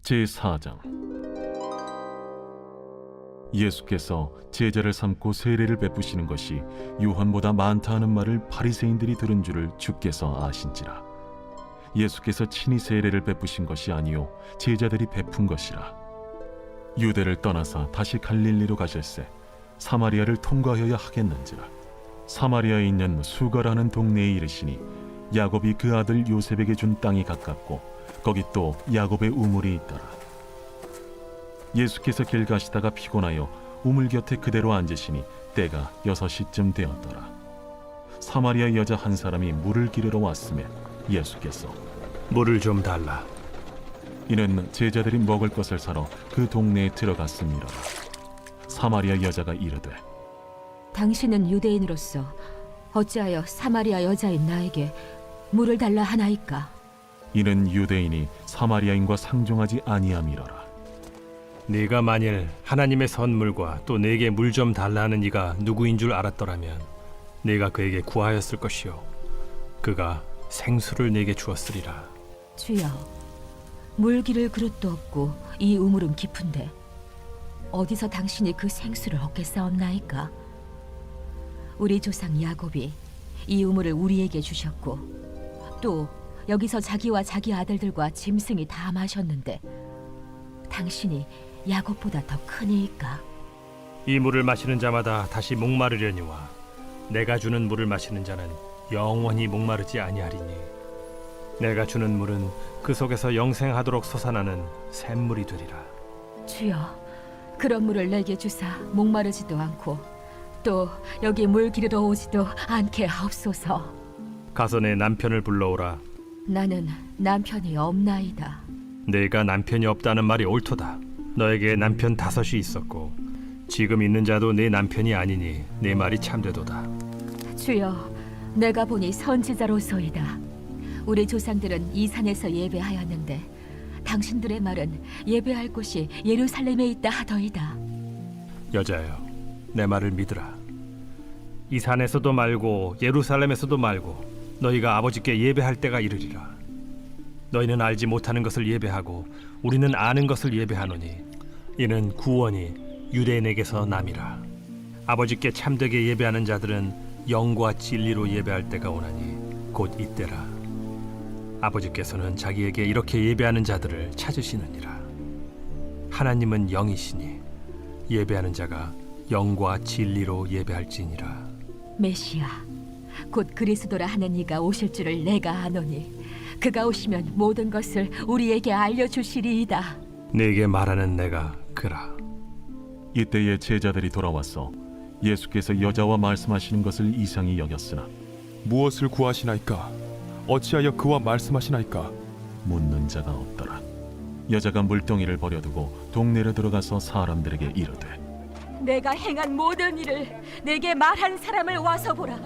제4장. 예수께서 제자를 삼고 세례를 베푸시는 것이 요한보다 많다 하는 말을 바리새인들이 들은 줄을 주께서 아신지라. 예수께서 친히 세례를 베푸신 것이 아니요 제자들이 베푼 것이라. 유대를 떠나사 다시 갈릴리로 가실새 사마리아를 통과하여야 하겠는지라. 사마리아에 있는 수가라는 동네에 이르시니 야곱이 그 아들 요셉에게 준 땅이 가깝고 거기 또 야곱의 우물이 있더라. 예수께서 길 가시다가 피곤하여 우물 곁에 그대로 앉으시니 때가 6시쯤 되었더라. 사마리아 여자 한 사람이 물을 기르러 왔음에 예수께서 물을 좀 달라. 이는 제자들이 먹을 것을 사러 그 동네에 들어갔음이로라. 사마리아 여자가 이르되 당신은 유대인으로서 어찌하여 사마리아 여자인 나에게 물을 달라 하나이까? 이는 유대인이 사마리아인과 상종하지 아니함이로라. 네가 만일 하나님의 선물과 또 내게 물 좀 달라 하는 이가 누구인 줄 알았더라면 네가 그에게 구하였을 것이요 그가 생수를 내게 주었으리라. 주여, 물 기를 그릇도 없고 이 우물은 깊은데 어디서 당신이 그 생수를 얻겠사옵나이까? 우리 조상 야곱이 이 우물을 우리에게 주셨고 또 여기서 자기와 자기 아들들과 짐승이 다 마셨는데 당신이 야곱보다 더 크니이까? 이 물을 마시는 자마다 다시 목마르려니와 내가 주는 물을 마시는 자는 영원히 목마르지 아니하리니 내가 주는 물은 그 속에서 영생하도록 솟아나는 샘물이 되리라. 주여, 그런 물을 내게 주사 목마르지도 않고 또 여기 물 기르러 오지도 않게 하옵소서. 가서 내 남편을 불러오라. 나는 남편이 없나이다. 내가 남편이 없다는 말이 옳도다. 너에게 남편 5이 있었고 지금 있는 자도 내 남편이 아니니 내 말이 참되도다. 주여, 내가 보니 선지자로소이다. 우리 조상들은 이 산에서 예배하였는데 당신들의 말은 예배할 곳이 예루살렘에 있다 하더이다. 여자여, 내 말을 믿으라. 이 산에서도 말고 예루살렘에서도 말고 너희가 아버지께 예배할 때가 이르리라. 너희는 알지 못하는 것을 예배하고 우리는 아는 것을 예배하노니 이는 구원이 유대인에게서 남이라. 아버지께 참되게 예배하는 자들은 영과 진리로 예배할 때가 오나니 곧 이때라. 아버지께서는 자기에게 이렇게 예배하는 자들을 찾으시느니라. 하나님은 영이시니 예배하는 자가 영과 진리로 예배할지니라. 메시아, 곧 그리스도라 하는 이가 오실 줄을 내가 아노니 그가 오시면 모든 것을 우리에게 알려주시리이다. 네게 말하는 내가 그라. 이때에 제자들이 돌아와서 예수께서 여자와 말씀하시는 것을 이상히 여겼으나 무엇을 구하시나이까? 어찌하여 그와 말씀하시나이까? 묻는 자가 없더라. 여자가 물동이를 버려두고 동네로 들어가서 사람들에게 이르되 내가 행한 모든 일을 내게 말한 사람을 와서 보라.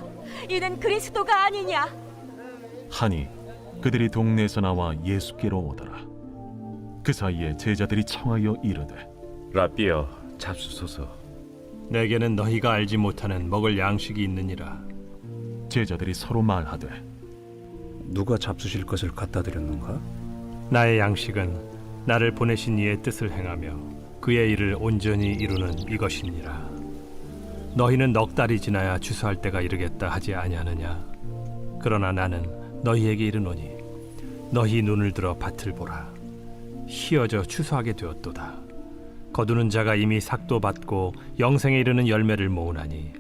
이는 그리스도가 아니냐? 하니 그들이 동네에서 나와 예수께로 오더라. 그 사이에 제자들이 청하여 이르되 라삐여, 잡수소서. 내게는 너희가 알지 못하는 먹을 양식이 있느니라. 제자들이 서로 말하되 누가 잡수실 것을 갖다 드렸는가? 나의 양식은 나를 보내신 이의 뜻을 행하며 그의 일을 온전히 이루는 이것이니라. 너희는 넉 달이 지나야 추수할 때가 이르겠다 하지 아니하느냐? 그러나 나는 너희에게 이르노니 너희 눈을 들어 밭을 보라. 희어져 추수하게 되었도다. 거두는 자가 이미 삭도 받고 영생에 이르는 열매를 모으나니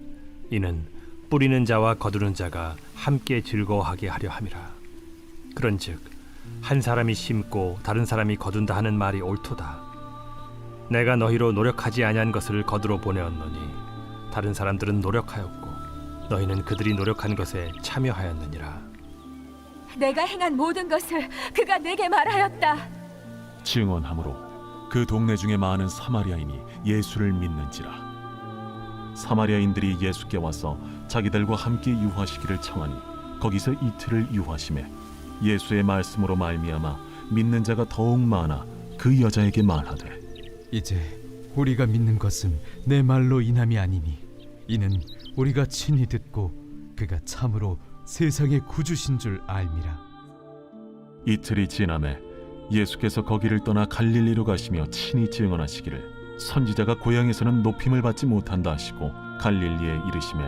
이는 뿌리는 자와 거두는 자가 함께 즐거워하게 하려 함이라. 그런즉 한 사람이 심고 다른 사람이 거둔다 하는 말이 옳도다. 내가 너희로 노력하지 아니한 것을 거두러 보내었노니 다른 사람들은 노력하였고 너희는 그들이 노력한 것에 참여하였느니라. 내가 행한 모든 것을 그가 내게 말하였다. 증언하므로 그 동네 중에 많은 사마리아인이 예수를 믿는지라. 사마리아인들이 예수께 와서 자기들과 함께 유하시기를 청하니 거기서 이틀을 유하심에 예수의 말씀으로 말미암아 믿는 자가 더욱 많아 그 여자에게 말하되 이제 우리가 믿는 것은 내 말로 인함이 아니니 이는 우리가 친히 듣고 그가 참으로 세상의 구주신 줄 알미라. 이틀이 지남에 예수께서 거기를 떠나 갈릴리로 가시며 친히 증언하시기를 선지자가 고향에서는 높임을 받지 못한다 하시고 갈릴리에 이르시매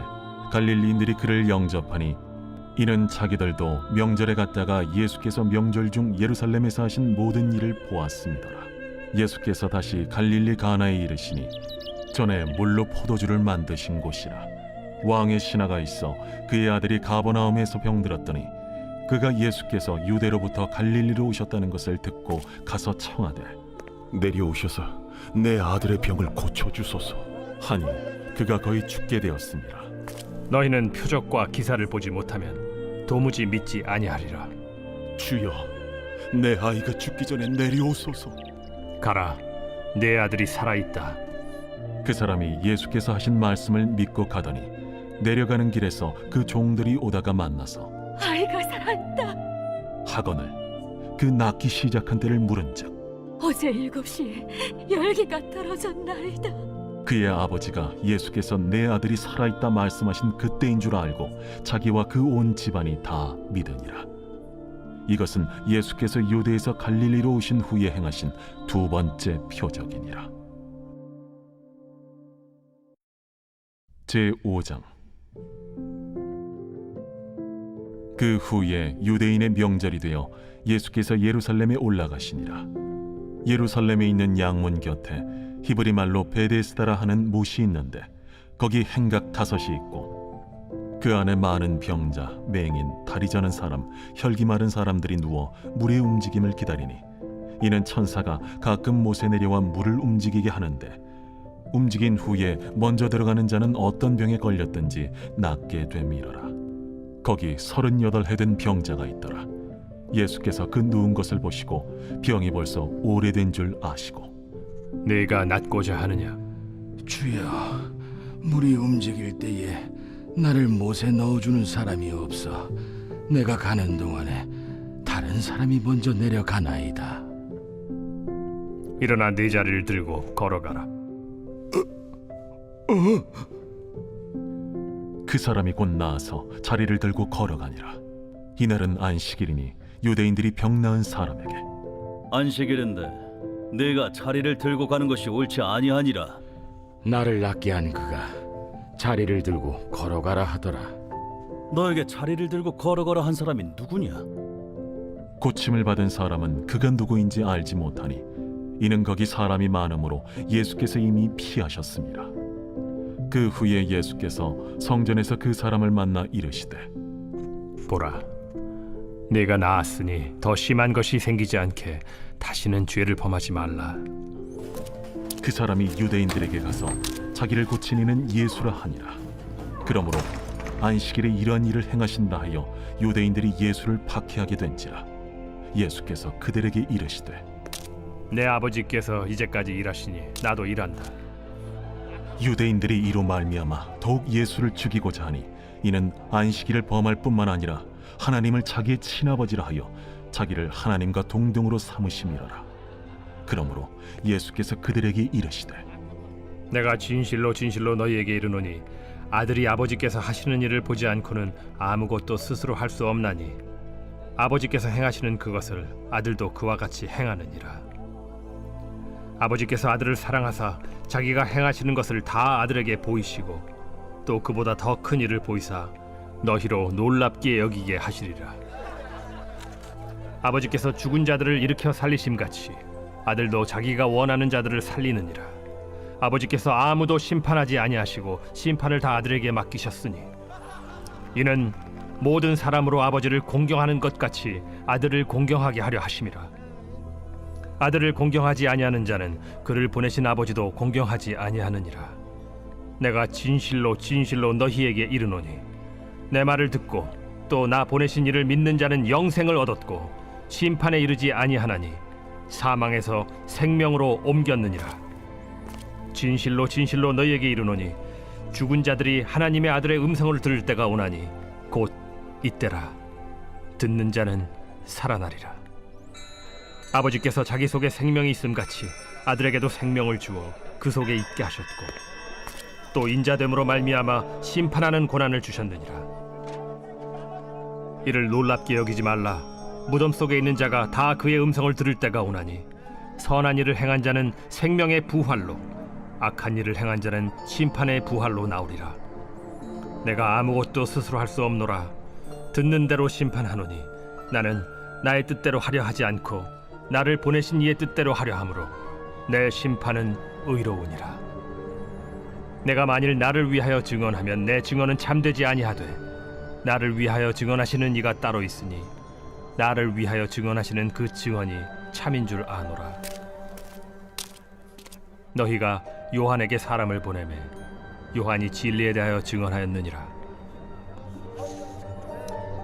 갈릴리인들이 그를 영접하니 이는 자기들도 명절에 갔다가 예수께서 명절 중 예루살렘에서 하신 모든 일을 보았음이더라. 예수께서 다시 갈릴리 가나에 이르시니 전에 물로 포도주를 만드신 곳이라. 왕의 신하가 있어 그의 아들이 가버나움에서 병들었더니 그가 예수께서 유대로부터 갈릴리로 오셨다는 것을 듣고 가서 청하되 내려오셔서 내 아들의 병을 고쳐주소서. 하니 그가 거의 죽게 되었습니다. 너희는 표적과 기사를 보지 못하면 도무지 믿지 아니하리라. 주여, 내 아이가 죽기 전에 내려오소서. 가라, 내 아들이 살아있다. 그 사람이 예수께서 하신 말씀을 믿고 가더니 내려가는 길에서 그 종들이 오다가 만나서 아이가 살아있다. 하거늘 그 낳기 시작한 때를 물은즉 어제 7시에 열기가 떨어졌나이다. 그의 아버지가 예수께서 내 아들이 살아있다 말씀하신 그때인 줄 알고 자기와 그 온 집안이 다 믿으니라. 이것은 예수께서 유대에서 갈릴리로 오신 후에 행하신 두 번째 표적이니라. 제5장. 그 후에 유대인의 명절이 되어 예수께서 예루살렘에 올라가시니라. 예루살렘에 있는 양문 곁에 히브리 말로 베데스다라 하는 못이 있는데 거기 행각 5이 있고 그 안에 많은 병자, 맹인, 다리 저는 사람, 혈기 마른 사람들이 누워 물의 움직임을 기다리니 이는 천사가 가끔 못에 내려와 물을 움직이게 하는데 움직인 후에 먼저 들어가는 자는 어떤 병에 걸렸든지 낫게 됨이러라. 거기 38해 된 병자가 있더라. 예수께서 그 누운 것을 보시고 병이 벌써 오래된 줄 아시고 네가 낫고자 하느냐? 주여, 물이 움직일 때에 나를 못에 넣어주는 사람이 없어 내가 가는 동안에 다른 사람이 먼저 내려가나이다. 일어나 네 자리를 들고 걸어가라. 그 사람이 곧 나아서 자리를 들고 걸어가니라. 이날은 안식일이니 유대인들이 병 나은 사람에게 안식일인데 네가 자리를 들고 가는 것이 옳지 아니하니라. 나를 낫게 한 그가 자리를 들고 걸어가라 하더라. 너에게 자리를 들고 걸어가라 한 사람이 누구냐? 고침을 받은 사람은 그가 누구인지 알지 못하니 이는 거기 사람이 많으므로 예수께서 이미 피하셨습니다. 그 후에 예수께서 성전에서 그 사람을 만나 이르시되 보라, 네가 나았으니 더 심한 것이 생기지 않게 다시는 죄를 범하지 말라. 그 사람이 유대인들에게 가서 자기를 고친 이는 예수라 하니라. 그러므로 안식일에 이러한 일을 행하신다 하여 유대인들이 예수를 박해하게 된지라. 예수께서 그들에게 이르시되 내 아버지께서 이제까지 일하시니 나도 일한다. 유대인들이 이로 말미암아 더욱 예수를 죽이고자 하니 이는 안식일을 범할 뿐만 아니라 하나님을 자기의 친아버지라 하여 자기를 하나님과 동등으로 삼으심이로라. 그러므로 예수께서 그들에게 이르시되 내가 진실로 진실로 너희에게 이르노니 아들이 아버지께서 하시는 일을 보지 않고는 아무것도 스스로 할 수 없나니 아버지께서 행하시는 그것을 아들도 그와 같이 행하느니라. 아버지께서 아들을 사랑하사 자기가 행하시는 것을 다 아들에게 보이시고 또 그보다 더 큰 일을 보이사 너희로 놀랍게 여기게 하시리라. 아버지께서 죽은 자들을 일으켜 살리심같이 아들도 자기가 원하는 자들을 살리느니라. 아버지께서 아무도 심판하지 아니하시고 심판을 다 아들에게 맡기셨으니 이는 모든 사람으로 아버지를 공경하는 것 같이 아들을 공경하게 하려 하심이라. 아들을 공경하지 아니하는 자는 그를 보내신 아버지도 공경하지 아니하느니라. 내가 진실로 진실로 너희에게 이르노니 내 말을 듣고 또 나 보내신 이를 믿는 자는 영생을 얻었고 심판에 이르지 아니하나니 사망에서 생명으로 옮겼느니라. 진실로 진실로 너희에게 이르노니 죽은 자들이 하나님의 아들의 음성을 들을 때가 오나니 곧 이때라. 듣는 자는 살아나리라. 아버지께서 자기 속에 생명이 있음같이 아들에게도 생명을 주어 그 속에 있게 하셨고 또 인자됨으로 말미암아 심판하는 고난을 주셨느니라. 이를 놀랍게 여기지 말라. 무덤 속에 있는 자가 다 그의 음성을 들을 때가 오나니 선한 일을 행한 자는 생명의 부활로 악한 일을 행한 자는 심판의 부활로 나오리라. 내가 아무것도 스스로 할 수 없노라. 듣는 대로 심판하노니 나는 나의 뜻대로 하려 하지 않고 나를 보내신 이의 뜻대로 하려 함으로 내 심판은 의로우니라. 내가 만일 나를 위하여 증언하면 내 증언은 참되지 아니하되 나를 위하여 증언하시는 이가 따로 있으니 나를 위하여 증언하시는 그 증언이 참인 줄 아노라. 너희가 요한에게 사람을 보내매 요한이 진리에 대하여 증언하였느니라.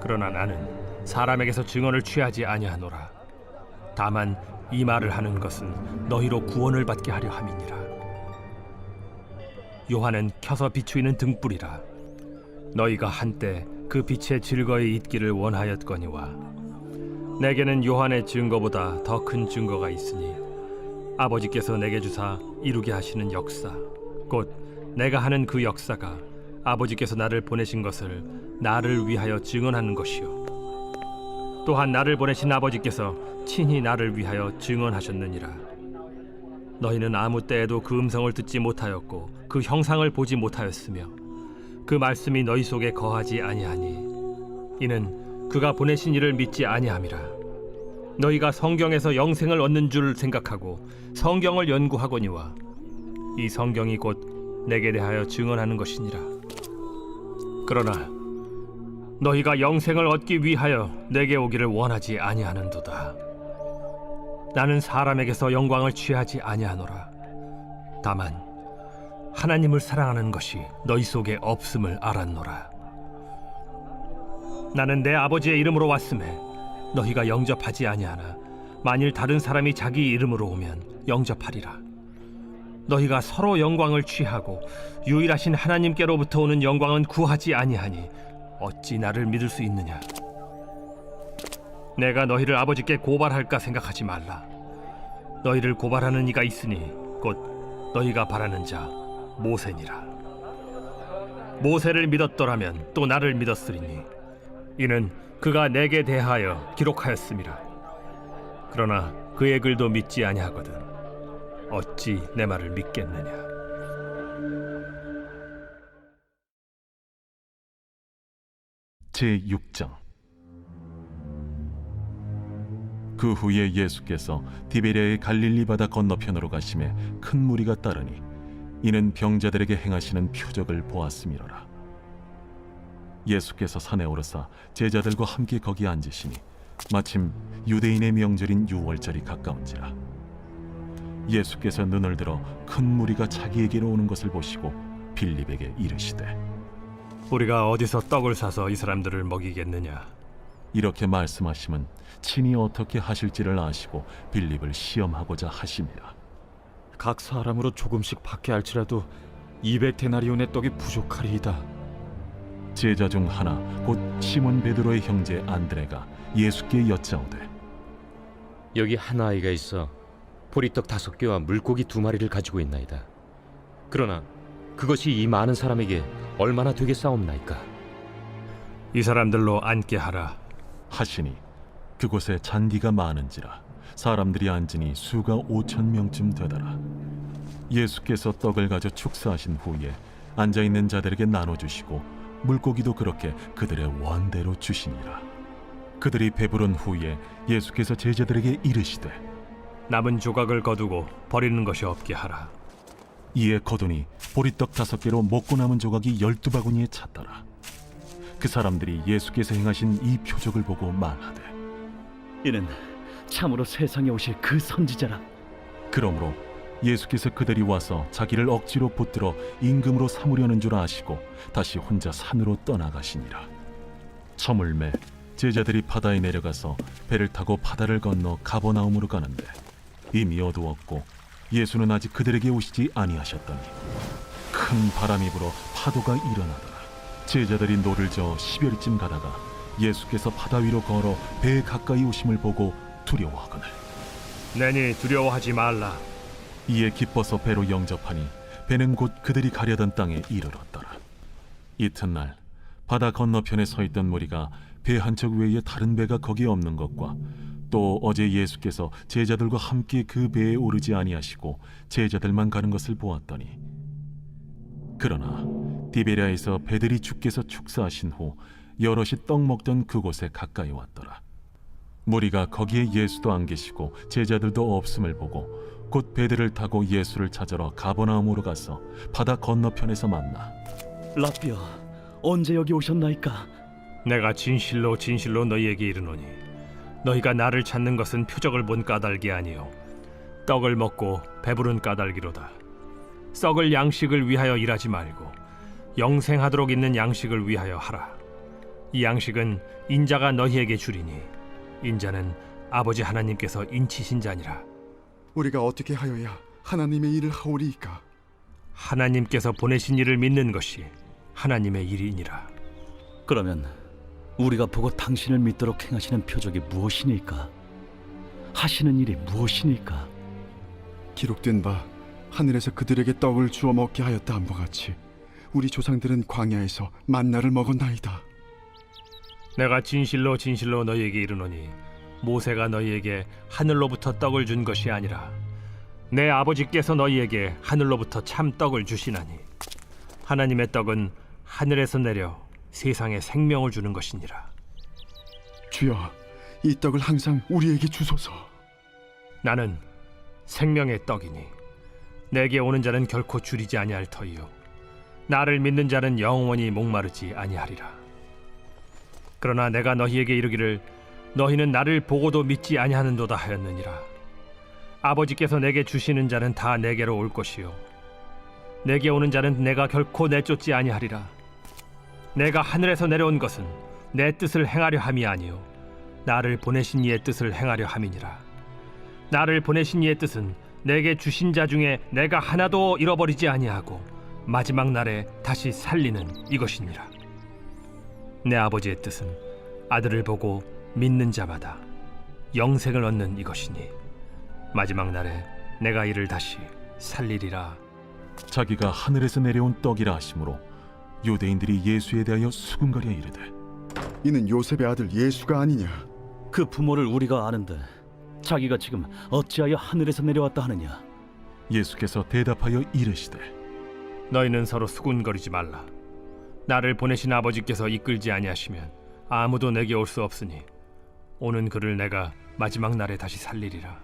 그러나 나는 사람에게서 증언을 취하지 아니하노라. 다만 이 말을 하는 것은 너희로 구원을 받게 하려 함이니라. 요한은 켜서 비추이는 등불이라. 너희가 한때 그 빛에 즐거이 있기를 원하였거니와 내게는 요한의 증거보다 더 큰 증거가 있으니 아버지께서 내게 주사 이루게 하시는 역사 곧 내가 하는 그 역사가 아버지께서 나를 보내신 것을 나를 위하여 증언하는 것이요 또한 나를 보내신 아버지께서 친히 나를 위하여 증언하셨느니라. 너희는 아무 때에도 그 음성을 듣지 못하였고 그 형상을 보지 못하였으며 그 말씀이 너희 속에 거하지 아니하니 이는 그가 보내신 이를 믿지 아니함이라. 너희가 성경에서 영생을 얻는 줄 생각하고 성경을 연구하거니와 이 성경이 곧 내게 대하여 증언하는 것이니라. 그러나 너희가 영생을 얻기 위하여 내게 오기를 원하지 아니하는도다. 나는 사람에게서 영광을 취하지 아니하노라. 다만 하나님을 사랑하는 것이 너희 속에 없음을 알았노라. 나는 내 아버지의 이름으로 왔음에 너희가 영접하지 아니하나 만일 다른 사람이 자기 이름으로 오면 영접하리라. 너희가 서로 영광을 취하고 유일하신 하나님께로부터 오는 영광은 구하지 아니하니 어찌 나를 믿을 수 있느냐? 내가 너희를 아버지께 고발할까 생각하지 말라. 너희를 고발하는 이가 있으니 곧 너희가 바라는 자 모세니라. 모세를 믿었더라면 또 나를 믿었으리니 이는 그가 내게 대하여 기록하였음이라. 그러나 그의 글도 믿지 아니하거든 어찌 내 말을 믿겠느냐? 제6장. 그 후에 예수께서 디베랴의 갈릴리 바다 건너편으로 가심에 큰 무리가 따르니 이는 병자들에게 행하시는 표적을 보았음이로라. 예수께서 산에 오르사 제자들과 함께 거기 앉으시니 마침 유대인의 명절인 유월절이 가까운지라. 예수께서 눈을 들어 큰 무리가 자기에게로 오는 것을 보시고 빌립에게 이르시되 우리가 어디서 떡을 사서 이 사람들을 먹이겠느냐? 이렇게 말씀하심은 친히 어떻게 하실지를 아시고 빌립을 시험하고자 하심이라. 각 사람으로 조금씩 받게 할지라도 200데나리온의 떡이 부족하리이다. 제자 중 하나 곧 시몬 베드로의 형제 안드레가 예수께 여짜오되 여기 한 아이가 있어 보리떡 5개와 물고기 2마리를 가지고 있나이다. 그러나 그것이 이 많은 사람에게 얼마나 되겠사옵나이까? 이 사람들로 앉게 하라. 하시니 그곳에 잔디가 많은지라 사람들이 앉으니 수가 5,000명쯤 되더라. 예수께서 떡을 가져 축사하신 후에 앉아있는 자들에게 나눠주시고 물고기도 그렇게 그들의 원대로 주시니라. 그들이 배부른 후에 예수께서 제자들에게 이르시되 남은 조각을 거두고 버리는 것이 없게 하라. 이에 거두니 보리떡 5개로 먹고 남은 조각이 12바구니에 찼더라. 그 사람들이 예수께서 행하신 이 표적을 보고 말하되 이는 참으로 세상에 오실 그 선지자라. 그러므로 예수께서 그들이 와서 자기를 억지로 붙들어 임금으로 삼으려는 줄 아시고 다시 혼자 산으로 떠나가시니라. 저물매 제자들이 바다에 내려가서 배를 타고 바다를 건너 가버나움으로 가는데 이미 어두웠고 예수는 아직 그들에게 오시지 아니하셨더니 큰 바람이 불어 파도가 일어나더라. 제자들이 노를 저어 10여리쯤 가다가 예수께서 바다 위로 걸어 배에 가까이 오심을 보고 두려워하거늘 내니 두려워하지 말라. 이에 기뻐서 배로 영접하니 배는 곧 그들이 가려던 땅에 이르렀더라. 이튿날 바다 건너편에 서 있던 무리가 배 한 척 외에 다른 배가 거기 없는 것과 또 어제 예수께서 제자들과 함께 그 배에 오르지 아니하시고 제자들만 가는 것을 보았더니 그러나 디베랴에서 배들이 주께서 축사하신 후 여럿이 떡 먹던 그곳에 가까이 왔더라. 무리가 거기에 예수도 안 계시고 제자들도 없음을 보고 곧 배들을 타고 예수를 찾으러 가버나움으로 가서 바다 건너편에서 만나 라비야, 언제 여기 오셨나이까? 내가 진실로 진실로 너희에게 이르노니 너희가 나를 찾는 것은 표적을 본 까닭이 아니요 떡을 먹고 배부른 까닭이로다. 썩을 양식을 위하여 일하지 말고 영생하도록 있는 양식을 위하여 하라. 이 양식은 인자가 너희에게 주리니 인자는 아버지 하나님께서 인치신 자니라. 우리가 어떻게 하여야 하나님의 일을 하오리이까? 하나님께서 보내신 이를 믿는 것이 하나님의 일이니라. 그러면 우리가 보고 당신을 믿도록 행하시는 표적이 무엇이니까? 하시는 일이 무엇이니까? 기록된 바 하늘에서 그들에게 떡을 주어 먹게 하였다 함과 같이 우리 조상들은 광야에서 만나를 먹었나이다. 내가 진실로 진실로 너희에게 이르노니 모세가 너희에게 하늘로부터 떡을 준 것이 아니라 내 아버지께서 너희에게 하늘로부터 참 떡을 주시나니 하나님의 떡은 하늘에서 내려 세상에 생명을 주는 것이니라. 주여, 이 떡을 항상 우리에게 주소서. 나는 생명의 떡이니 내게 오는 자는 결코 줄이지 아니할 터이요 나를 믿는 자는 영원히 목마르지 아니하리라. 그러나 내가 너희에게 이르기를 너희는 나를 보고도 믿지 아니하는도다 하였느니라. 아버지께서 내게 주시는 자는 다 내게로 올 것이요 내게 오는 자는 내가 결코 내쫓지 아니하리라. 내가 하늘에서 내려온 것은 내 뜻을 행하려 함이 아니요 나를 보내신 이의 뜻을 행하려 함이니라. 나를 보내신 이의 뜻은 내게 주신 자 중에 내가 하나도 잃어버리지 아니하고 마지막 날에 다시 살리는 이것이니라. 내 아버지의 뜻은 아들을 보고 믿는 자마다 영생을 얻는 이것이니 마지막 날에 내가 이를 다시 살리리라. 자기가 하늘에서 내려온 떡이라 하심으로 유대인들이 예수에 대하여 수군거려 이르되 이는 요셉의 아들 예수가 아니냐? 그 부모를 우리가 아는데 자기가 지금 어찌하여 하늘에서 내려왔다 하느냐? 예수께서 대답하여 이르시되 너희는 서로 수군거리지 말라. 나를 보내신 아버지께서 이끌지 아니하시면 아무도 내게 올 수 없으니 오는 그를 내가 마지막 날에 다시 살리리라.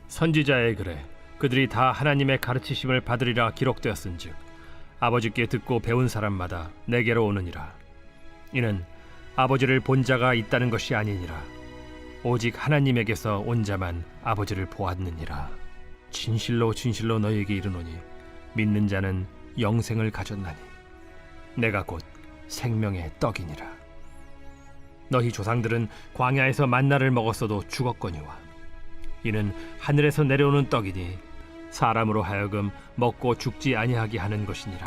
선지자의 글에 그들이 다 하나님의 가르치심을 받으리라 기록되었은즉 아버지께 듣고 배운 사람마다 내게로 오느니라. 이는 아버지를 본 자가 있다는 것이 아니니라. 오직 하나님에게서 온 자만 아버지를 보았느니라. 진실로 진실로 너희에게 이르노니 믿는 자는 영생을 가졌나니 내가 곧 생명의 떡이니라. 너희 조상들은 광야에서 만나를 먹었어도 죽었거니와 이는 하늘에서 내려오는 떡이니 사람으로 하여금 먹고 죽지 아니하게 하는 것이니라.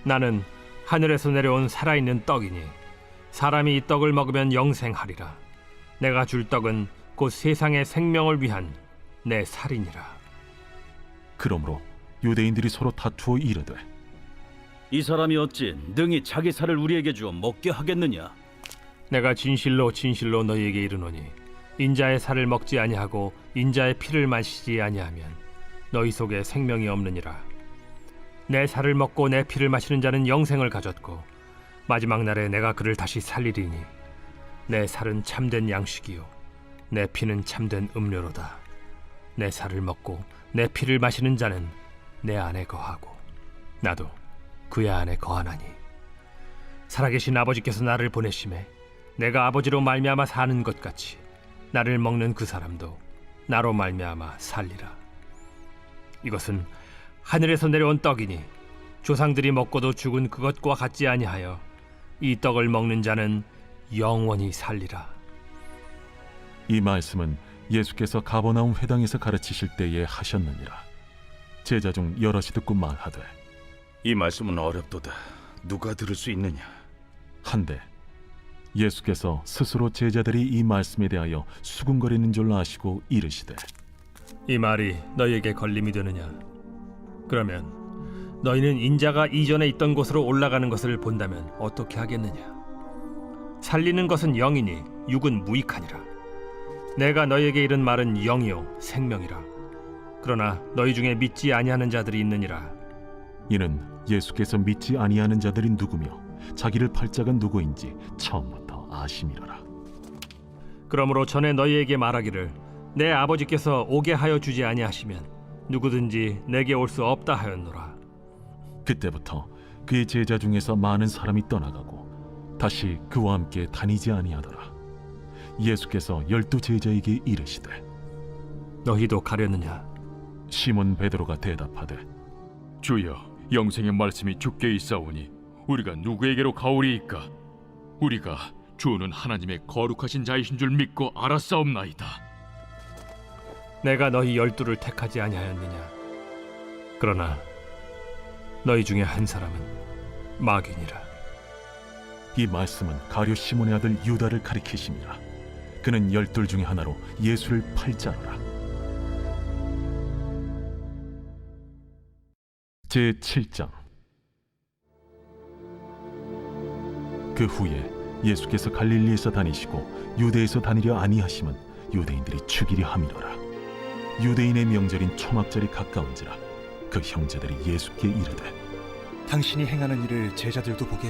나는 하늘에서 내려온 살아있는 떡이니 사람이 이 떡을 먹으면 영생하리라. 내가 줄 떡은 곧 세상의 생명을 위한 내 살이니라. 그러므로 유대인들이 서로 다투어 이르되 이 사람이 어찌 능히 자기 살을 우리에게 주어 먹게 하겠느냐? 내가 진실로 진실로 너희에게 이르노니 인자의 살을 먹지 아니하고 인자의 피를 마시지 아니하면 너희 속에 생명이 없느니라. 내 살을 먹고 내 피를 마시는 자는 영생을 가졌고 마지막 날에 내가 그를 다시 살리리니 내 살은 참된 양식이요 내 피는 참된 음료로다. 내 살을 먹고 내 피를 마시는 자는 내 안에 거하고 나도 그의 안에 거하나니 살아계신 아버지께서 나를 보내심에 내가 아버지로 말미암아 사는 것 같이 나를 먹는 그 사람도 나로 말미암아 살리라. 이것은 하늘에서 내려온 떡이니 조상들이 먹고도 죽은 그것과 같지 아니하여 이 떡을 먹는 자는 영원히 살리라. 이 말씀은 예수께서 가버나움 회당에서 가르치실 때에 하셨느니라. 제자 중 여럿이 듣고 말하되 이 말씀은 어렵도다. 누가 들을 수 있느냐? 한데 예수께서 스스로 제자들이 이 말씀에 대하여 수군거리는 줄 아시고 이르시되 이 말이 너희에게 걸림이 되느냐? 그러면 너희는 인자가 이전에 있던 곳으로 올라가는 것을 본다면 어떻게 하겠느냐? 살리는 것은 영이니 육은 무익하니라. 내가 너희에게 이른 말은 영이요 생명이라. 그러나 너희 중에 믿지 아니하는 자들이 있느니라. 이는 예수께서 믿지 아니하는 자들이 누구며 자기를 팔 자가 누구인지 처음부터 아심이로라. 그러므로 전에 너희에게 말하기를 내 아버지께서 오게 하여 주지 아니하시면 누구든지 내게 올 수 없다 하였노라. 그때부터 그의 제자 중에서 많은 사람이 떠나가고 다시 그와 함께 다니지 아니하더라. 예수께서 12 제자에게 이르시되 너희도 가려느냐? 시몬 베드로가 대답하되 주여, 영생의 말씀이 주께 있사오니 우리가 누구에게로 가오리이까? 우리가 주는 하나님의 거룩하신 자이신 줄 믿고 알았사옵나이다. 내가 너희 12를 택하지 아니하였느냐? 그러나 너희 중에 한 사람은 마귀니라. 이 말씀은 가룟 시몬의 아들 유다를 가리키심이라. 그는 12 중에 하나로 예수를 팔 자라. 제7장. 그 후에 예수께서 갈릴리에서 다니시고 유대에서 다니려 아니하심은 유대인들이 죽이려 함이로라. 유대인의 명절인 초막절이 가까운지라. 그 형제들이 예수께 이르되 당신이 행하는 일을 제자들도 보게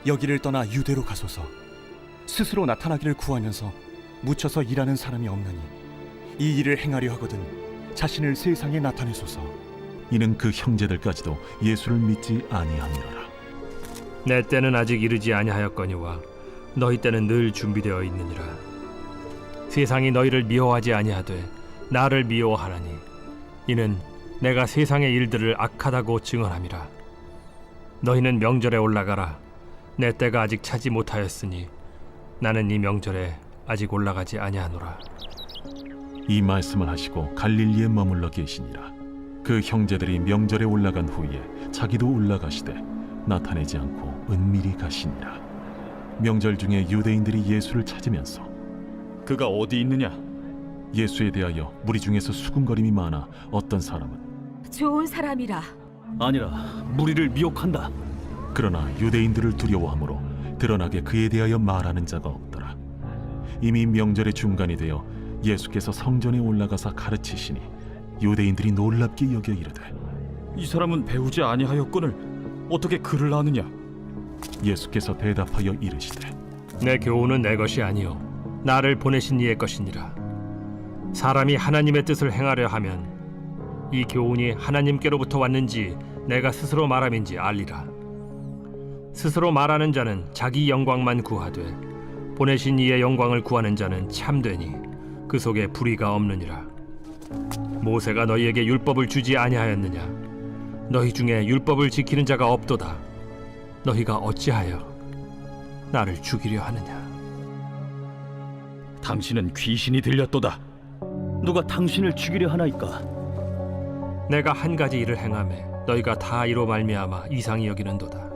여기를 떠나 유대로 가소서. 스스로 나타나기를 구하면서 묻혀서 일하는 사람이 없나니 이 일을 행하려 하거든 자신을 세상에 나타내소서. 이는 그 형제들까지도 예수를 믿지 아니함이로라. 내 때는 아직 이르지 아니하였거니와 너희 때는 늘 준비되어 있느니라. 세상이 너희를 미워하지 아니하되 나를 미워하나니 이는 내가 세상의 일들을 악하다고 증언함이라. 너희는 명절에 올라가라. 내 때가 아직 차지 못하였으니 나는 이 명절에 아직 올라가지 아니하노라. 이 말씀을 하시고 갈릴리에 머물러 계시니라. 그 형제들이 명절에 올라간 후에 자기도 올라가시되 나타내지 않고 은밀히 가시니라. 명절 중에 유대인들이 예수를 찾으면서 그가 어디 있느냐? 예수에 대하여 무리 중에서 수군거림이 많아 어떤 사람은 좋은 사람이라. 아니라 무리를 미혹한다. 그러나 유대인들을 두려워하므로 드러나게 그에 대하여 말하는 자가 없더라. 이미 명절의 중간이 되어 예수께서 성전에 올라가사 가르치시니 유대인들이 놀랍게 여겨 이르되 이 사람은 배우지 아니하였거늘 어떻게 그를 아느냐? 예수께서 대답하여 이르시되 내 교훈은 내 것이 아니요 나를 보내신 이의 것이니라. 사람이 하나님의 뜻을 행하려 하면 이 교훈이 하나님께로부터 왔는지 내가 스스로 말함인지 알리라. 스스로 말하는 자는 자기 영광만 구하되 보내신 이의 영광을 구하는 자는 참되니 그 속에 불의가 없느니라. 모세가 너희에게 율법을 주지 아니하였느냐? 너희 중에 율법을 지키는 자가 없도다. 너희가 어찌하여 나를 죽이려 하느냐? 당신은 귀신이 들렸도다. 누가 당신을 죽이려 하나이까? 내가 한 가지 일을 행하매 너희가 다 이로 말미암아 이상히 여기는도다.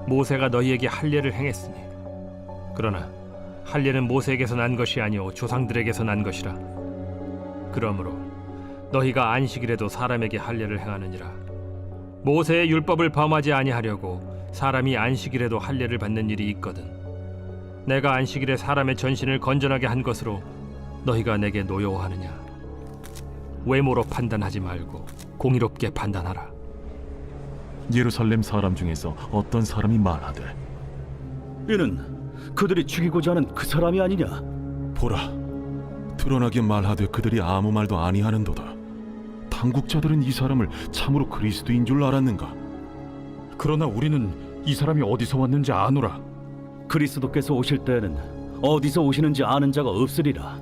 모세가 너희에게 할례를 행했으니 그러나 할례는 모세에게서 난 것이 아니오 조상들에게서 난 것이라. 그러므로 너희가 안식일에도 사람에게 할례를 행하느니라. 모세의 율법을 범하지 아니하려고 사람이 안식일에도 할례를 받는 일이 있거든. 내가 안식일에 사람의 전신을 건전하게 한 것으로 너희가 내게 노여워하느냐? 외모로 판단하지 말고 공의롭게 판단하라. 예루살렘 사람 중에서 어떤 사람이 말하되 이는 그들이 죽이고자 하는 그 사람이 아니냐? 보라, 드러나게 말하되 그들이 아무 말도 아니하는도다. 당국자들은 이 사람을 참으로 그리스도인 줄 알았는가? 그러나 우리는 이 사람이 어디서 왔는지 아노라. 그리스도께서 오실 때에는 어디서 오시는지 아는 자가 없으리라.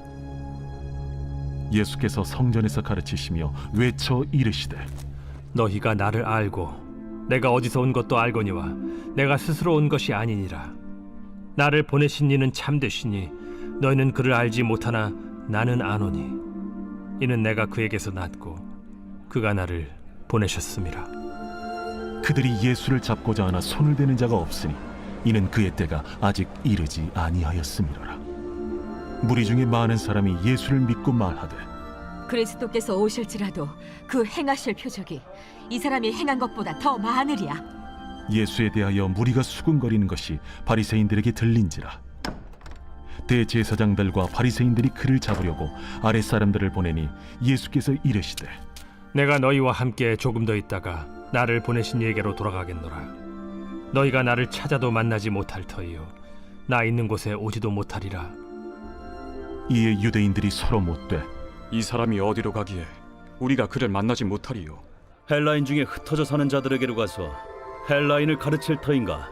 예수께서 성전에서 가르치시며 외쳐 이르시되 너희가 나를 알고 내가 어디서 온 것도 알거니와 내가 스스로 온 것이 아니니라. 나를 보내신 이는 참되시니 너희는 그를 알지 못하나 나는 아노니 이는 내가 그에게서 났고 그가 나를 보내셨음이라. 그들이 예수를 잡고자 하나 손을 대는 자가 없으니 이는 그의 때가 아직 이르지 아니하였음이로라. 무리 중에 많은 사람이 예수를 믿고 말하되 그리스도께서 오실지라도 그 행하실 표적이 이 사람이 행한 것보다 더 많으리야. 예수에 대하여 무리가 수군거리는 것이 바리새인들에게 들린지라 대제사장들과 바리새인들이 그를 잡으려고 아랫 사람들을 보내니 예수께서 이르시되 내가 너희와 함께 조금 더 있다가 나를 보내신 이에게로 돌아가겠노라. 너희가 나를 찾아도 만나지 못할 터이요 나 있는 곳에 오지도 못하리라. 이에 유대인들이 서로 묻되 이 사람이 어디로 가기에 우리가 그를 만나지 못하리요? 헬라인 중에 흩어져 사는 자들에게로 가서 헬라인을 가르칠 터인가?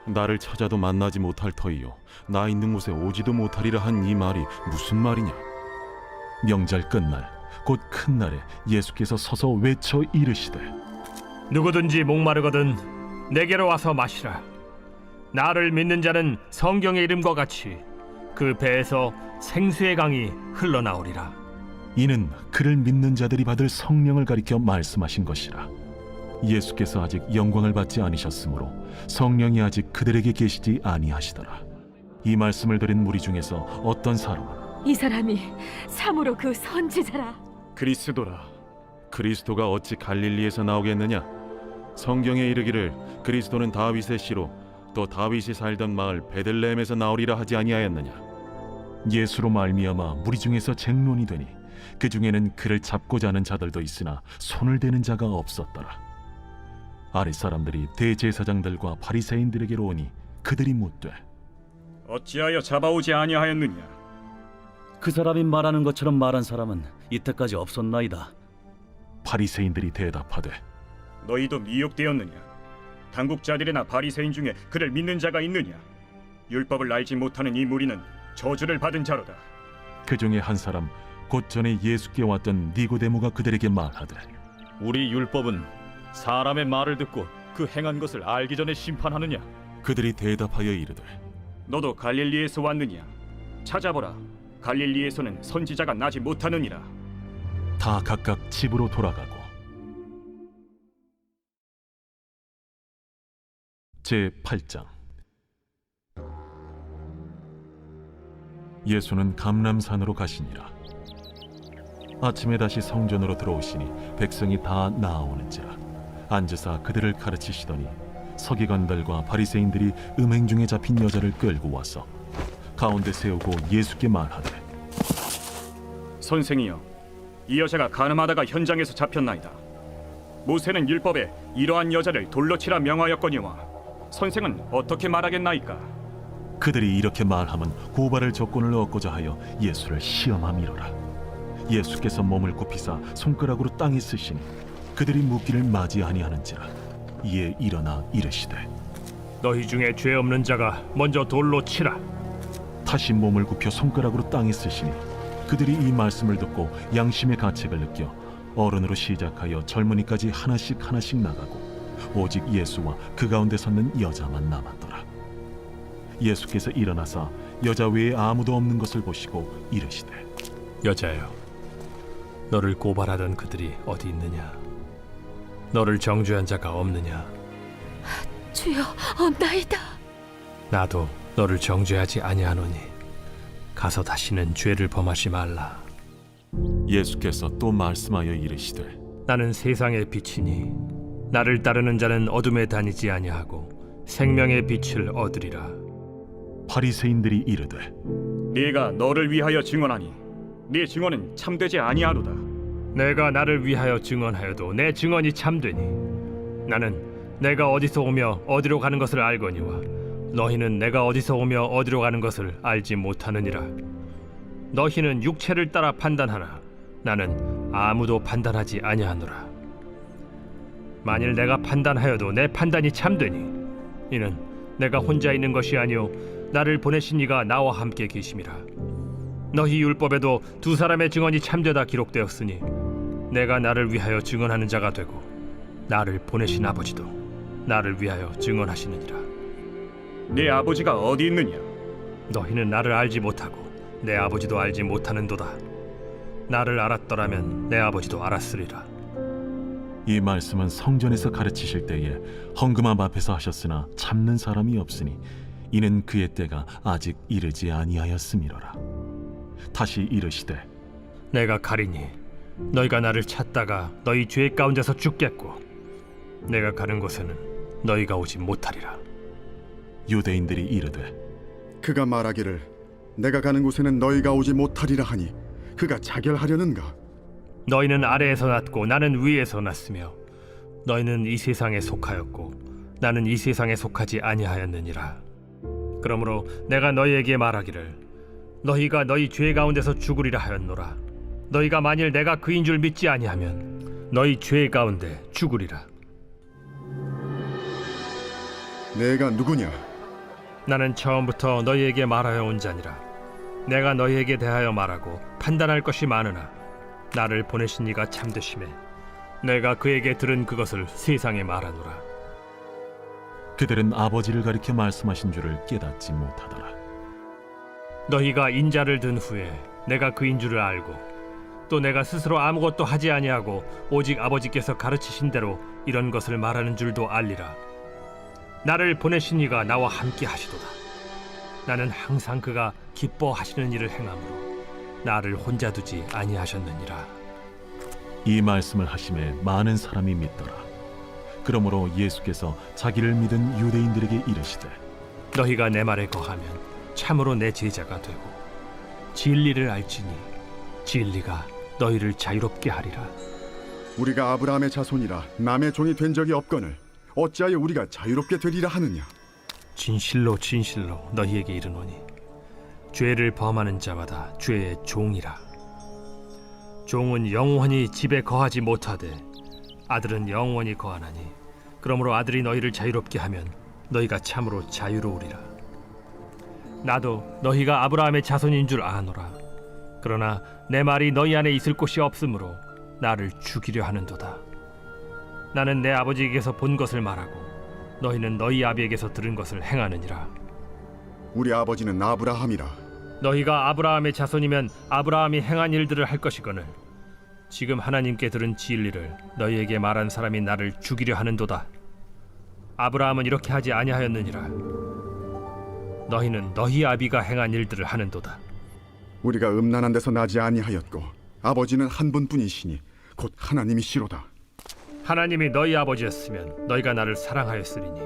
나를 찾아도 만나지 못할 터이요 나 있는 곳에 오지도 못하리라 한 이 말이 무슨 말이냐. 명절 끝날 곧 큰 날에 예수께서 서서 외쳐 이르시되 누구든지 목마르거든 내게로 와서 마시라. 나를 믿는 자는 성경의 이름과 같이 그 배에서 생수의 강이 흘러나오리라. 이는 그를 믿는 자들이 받을 성령을 가리켜 말씀하신 것이라. 예수께서 아직 영광을 받지 않으셨으므로 성령이 아직 그들에게 계시지 아니하시더라. 이 말씀을 들은 무리 중에서 어떤 사람은 이 사람이 참으로 그 선지자라. 그리스도라. 그리스도가 어찌 갈릴리에서 나오겠느냐? 성경에 이르기를 그리스도는 다윗의 씨로 또 다윗이 살던 마을 베들레헴에서 나오리라 하지 아니하였느냐? 예수로 말미암아 무리 중에서 쟁론이 되니 그 중에는 그를 잡고자 하는 자들도 있으나 손을 대는 자가 없었더라. 아랫 사람들이 대제사장들과 바리새인들에게로 오니 그들이 묻되 어찌하여 잡아오지 아니하였느냐? 그 사람이 말하는 것처럼 말한 사람은 이때까지 없었나이다. 바리새인들이 대답하되 너희도 미혹되었느냐? 당국자들이나 바리새인 중에 그를 믿는 자가 있느냐? 율법을 알지 못하는 이 무리는 저주를 받은 자로다. 그 중에 한 사람 곧 전에 예수께 왔던 니고데모가 그들에게 말하되 우리 율법은 사람의 말을 듣고 그 행한 것을 알기 전에 심판하느냐? 그들이 대답하여 이르되 너도 갈릴리에서 왔느냐? 찾아보라. 갈릴리에서는 선지자가 나지 못하느니라. 다 각각 집으로 돌아가고 제8장 예수는 감람산으로 가시니라. 아침에 다시 성전으로 들어오시니 백성이 다 나아오는지라. 앉으사 그들을 가르치시더니 서기관들과 바리새인들이 음행 중에 잡힌 여자를 끌고 와서 가운데 세우고 예수께 말하되 선생이여, 이 여자가 간음하다가 현장에서 잡혔나이다. 모세는 율법에 이러한 여자를 돌로 치라 명하였거니와 선생은 어떻게 말하겠나이까? 그들이 이렇게 말하면 고발할 조건을 얻고자 하여 예수를 시험함이로라. 예수께서 몸을 굽히사 손가락으로 땅에 쓰시니 그들이 묻기를 맞이 아니하는지라. 이에 일어나 이르시되 너희 중에 죄 없는 자가 먼저 돌로 치라. 다시 몸을 굽혀 손가락으로 땅에 쓰시니 그들이 이 말씀을 듣고 양심의 가책을 느껴 어른으로 시작하여 젊은이까지 하나씩 하나씩 나가고 오직 예수와 그 가운데 섰는 여자만 남았더라. 예수께서 일어나사 여자 외에 아무도 없는 것을 보시고 이르시되 여자여, 너를 고발하던 그들이 어디 있느냐? 너를 정죄한 자가 없느냐? 주여, 없나이다. 나도 너를 정죄하지 아니하노니 가서 다시는 죄를 범하지 말라. 예수께서 또 말씀하여 이르시되 나는 세상의 빛이니 나를 따르는 자는 어둠에 다니지 아니하고 생명의 빛을 얻으리라. 바리새인들이 이르되 네가 너를 위하여 증언하니 네 증언은 참되지 아니하로다. 내가 나를 위하여 증언하여도 내 증언이 참되니 나는 내가 어디서 오며 어디로 가는 것을 알거니와 너희는 내가 어디서 오며 어디로 가는 것을 알지 못하느니라. 너희는 육체를 따라 판단하나 나는 아무도 판단하지 아니하노라. 만일 내가 판단하여도 내 판단이 참되니 이는 내가 혼자 있는 것이 아니요 나를 보내신 이가 나와 함께 계심이라. 너희 율법에도 두 사람의 증언이 참되다 기록되었으니 내가 나를 위하여 증언하는 자가 되고 나를 보내신 아버지도 나를 위하여 증언하시느니라. 네 아버지가 어디 있느냐? 너희는 나를 알지 못하고 내 아버지도 알지 못하는도다. 나를 알았더라면 내 아버지도 알았으리라. 이 말씀은 성전에서 가르치실 때에 헌금함 앞에서 하셨으나 참는 사람이 없으니 이는 그의 때가 아직 이르지 아니하였음이로라. 다시 이르시되 내가 가리니 너희가 나를 찾다가 너희 죄 가운데서 죽겠고 내가 가는 곳에는 너희가 오지 못하리라. 유대인들이 이르되 그가 말하기를 내가 가는 곳에는 너희가 오지 못하리라 하니 그가 자결하려는가? 너희는 아래에서 났고 나는 위에서 났으며 너희는 이 세상에 속하였고 나는 이 세상에 속하지 아니하였느니라. 그러므로 내가 너희에게 말하기를 너희가 너희 죄 가운데서 죽으리라 하였노라. 너희가 만일 내가 그인 줄 믿지 아니하면 너희 죄 가운데 죽으리라. 내가 누구냐? 나는 처음부터 너희에게 말하여 온 자니라. 내가 너희에게 대하여 말하고 판단할 것이 많으나 나를 보내신 이가 참되심에 내가 그에게 들은 그것을 세상에 말하노라. 그들은 아버지를 가리켜 말씀하신 줄을 깨닫지 못하더라. 너희가 인자를 든 후에 내가 그인 줄을 알고 또 내가 스스로 아무것도 하지 아니하고 오직 아버지께서 가르치신 대로 이런 것을 말하는 줄도 알리라. 나를 보내신 이가 나와 함께 하시도다. 나는 항상 그가 기뻐하시는 일을 행함으로 나를 혼자 두지 아니하셨느니라. 이 말씀을 하심에 많은 사람이 믿더라. 그러므로 예수께서 자기를 믿은 유대인들에게 이르시되 너희가 내 말에 거하면 참으로 내 제자가 되고 진리를 알지니 진리가 너희를 자유롭게 하리라. 우리가 아브라함의 자손이라 남의 종이 된 적이 없거늘 어찌하여 우리가 자유롭게 되리라 하느냐? 진실로 진실로 너희에게 이르노니 죄를 범하는 자마다 죄의 종이라. 종은 영원히 집에 거하지 못하되 아들은 영원히 거하나니 그러므로 아들이 너희를 자유롭게 하면 너희가 참으로 자유로우리라. 나도 너희가 아브라함의 자손인 줄 아노라. 그러나 내 말이 너희 안에 있을 곳이 없으므로 나를 죽이려 하는도다. 나는 내 아버지에게서 본 것을 말하고 너희는 너희 아비에게서 들은 것을 행하느니라. 우리 아버지는 아브라함이라. 너희가 아브라함의 자손이면 아브라함이 행한 일들을 할 것이거늘 지금 하나님께 들은 진리를 너희에게 말한 사람이 나를 죽이려 하는도다. 아브라함은 이렇게 하지 아니하였느니라. 너희는 너희 아비가 행한 일들을 하는도다. 우리가 음란한 데서 나지 아니하였고 아버지는 한 분뿐이시니 곧 하나님이시로다. 하나님이 너희 아버지였으면 너희가 나를 사랑하였으리니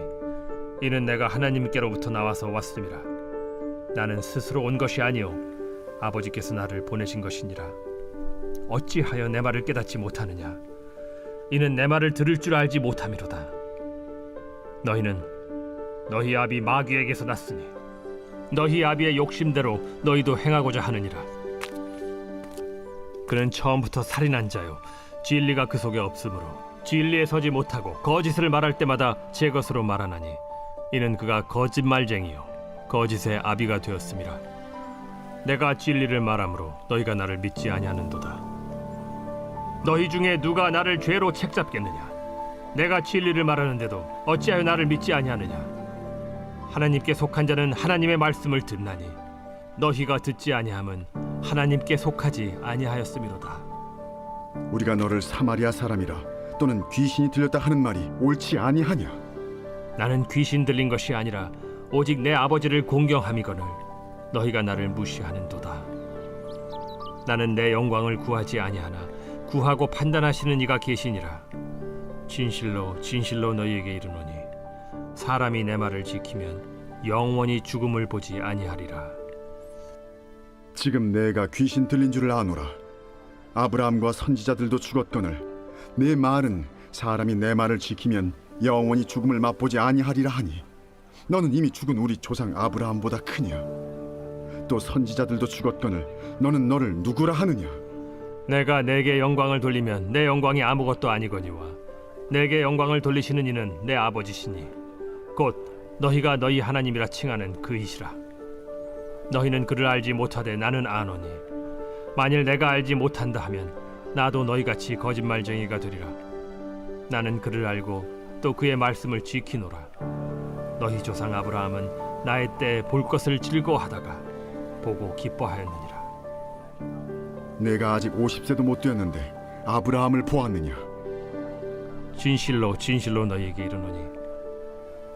이는 내가 하나님께로부터 나와서 왔음이라. 나는 스스로 온 것이 아니요 아버지께서 나를 보내신 것이니라. 어찌하여 내 말을 깨닫지 못하느냐? 이는 내 말을 들을 줄 알지 못함이로다. 너희는 너희 아비 마귀에게서 났으니 너희 아비의 욕심대로 너희도 행하고자 하느니라. 그는 처음부터 살인한 자요 진리가 그 속에 없으므로 진리에 서지 못하고 거짓을 말할 때마다 제 것으로 말하나니 이는 그가 거짓말쟁이요 거짓의 아비가 되었음이라. 내가 진리를 말함으로 너희가 나를 믿지 아니하는도다. 너희 중에 누가 나를 죄로 책잡겠느냐? 내가 진리를 말하는데도 어찌하여 나를 믿지 아니하느냐? 하나님께 속한 자는 하나님의 말씀을 듣나니 너희가 듣지 아니함은 하나님께 속하지 아니하였음이로다. 우리가 너를 사마리아 사람이라 또는 귀신이 들렸다 하는 말이 옳지 아니하냐? 나는 귀신 들린 것이 아니라 오직 내 아버지를 공경함이거늘 너희가 나를 무시하는도다. 나는 내 영광을 구하지 아니하나 구하고 판단하시는 이가 계시니라. 진실로 진실로 너희에게 이르노니 사람이 내 말을 지키면 영원히 죽음을 보지 아니하리라. 지금 내가 귀신 들린 줄을 아노라. 아브라함과 선지자들도 죽었거늘 내 말은 사람이 내 말을 지키면 영원히 죽음을 맛보지 아니하리라 하니 너는 이미 죽은 우리 조상 아브라함보다 크냐? 또 선지자들도 죽었거늘 너는 너를 누구라 하느냐? 내가 내게 영광을 돌리면 내 영광이 아무것도 아니거니와 내게 영광을 돌리시는 이는 내 아버지시니 곧 너희가 너희 하나님이라 칭하는 그이시라. 너희는 그를 알지 못하되 나는 아노니 만일 내가 알지 못한다 하면 나도 너희같이 거짓말쟁이가 되리라. 나는 그를 알고 또 그의 말씀을 지키노라. 너희 조상 아브라함은 나의 때에 볼 것을 즐거워하다가 보고 기뻐하였느니라. 내가 아직 50세도 못 되었는데 아브라함을 보았느냐? 진실로 진실로 너희에게 이르노니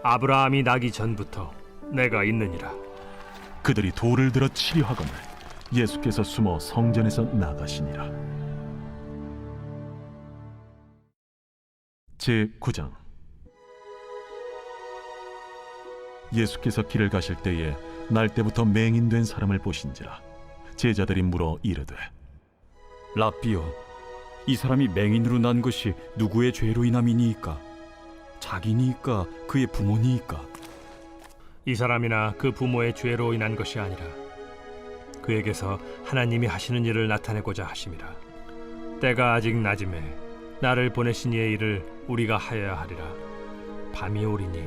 아브라함이 나기 전부터 내가 있느니라. 그들이 돌을 들어 치려 하거늘 예수께서 숨어 성전에서 나가시니라. 제9장. 예수께서 길을 가실 때에 날 때부터 맹인된 사람을 보신지라. 제자들이 물어 이르되 라삐요, 이 사람이 맹인으로 난 것이 누구의 죄로 인함이니이까? 자기니이까 그의 부모니이까? 이 사람이나 그 부모의 죄로 인한 것이 아니라 그에게서 하나님이 하시는 일을 나타내고자 하심이라. 때가 아직 낮음에 나를 보내신 이의 일을 우리가 하여야 하리라. 밤이 오리니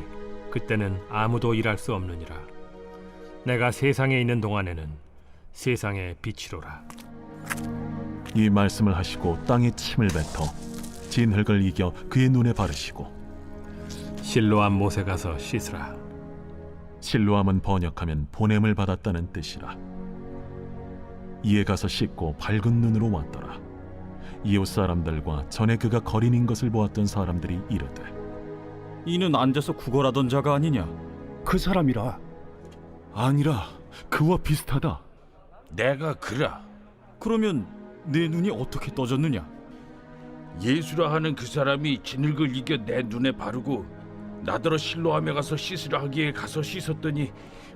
그때는 아무도 일할 수 없느니라. 내가 세상에 있는 동안에는 세상의 빛이로라. 이 말씀을 하시고 땅에 침을 뱉어 진흙을 이겨 그의 눈에 바르시고 실로암 못에 가서 씻으라. 실로암은 번역하면 보냄을 받았다는 뜻이라. 이에 가서 씻고 밝은 눈으로 왔더라. 이웃 사람들과 전에 그가 거린인 것을 보았던 사람들이 이르되 이는 앉아서 구걸하던 자가 아니냐? 그 사람이라. 아니라 그와 비슷하다. 내가 그라. 그러면 내 눈이 어떻게 떠졌느냐? 예수라 하는 그 사람이 진흙을 이겨 내 눈에 바르고 나더러 실로암에 가서 씻으라 하기에 가서 씻었더니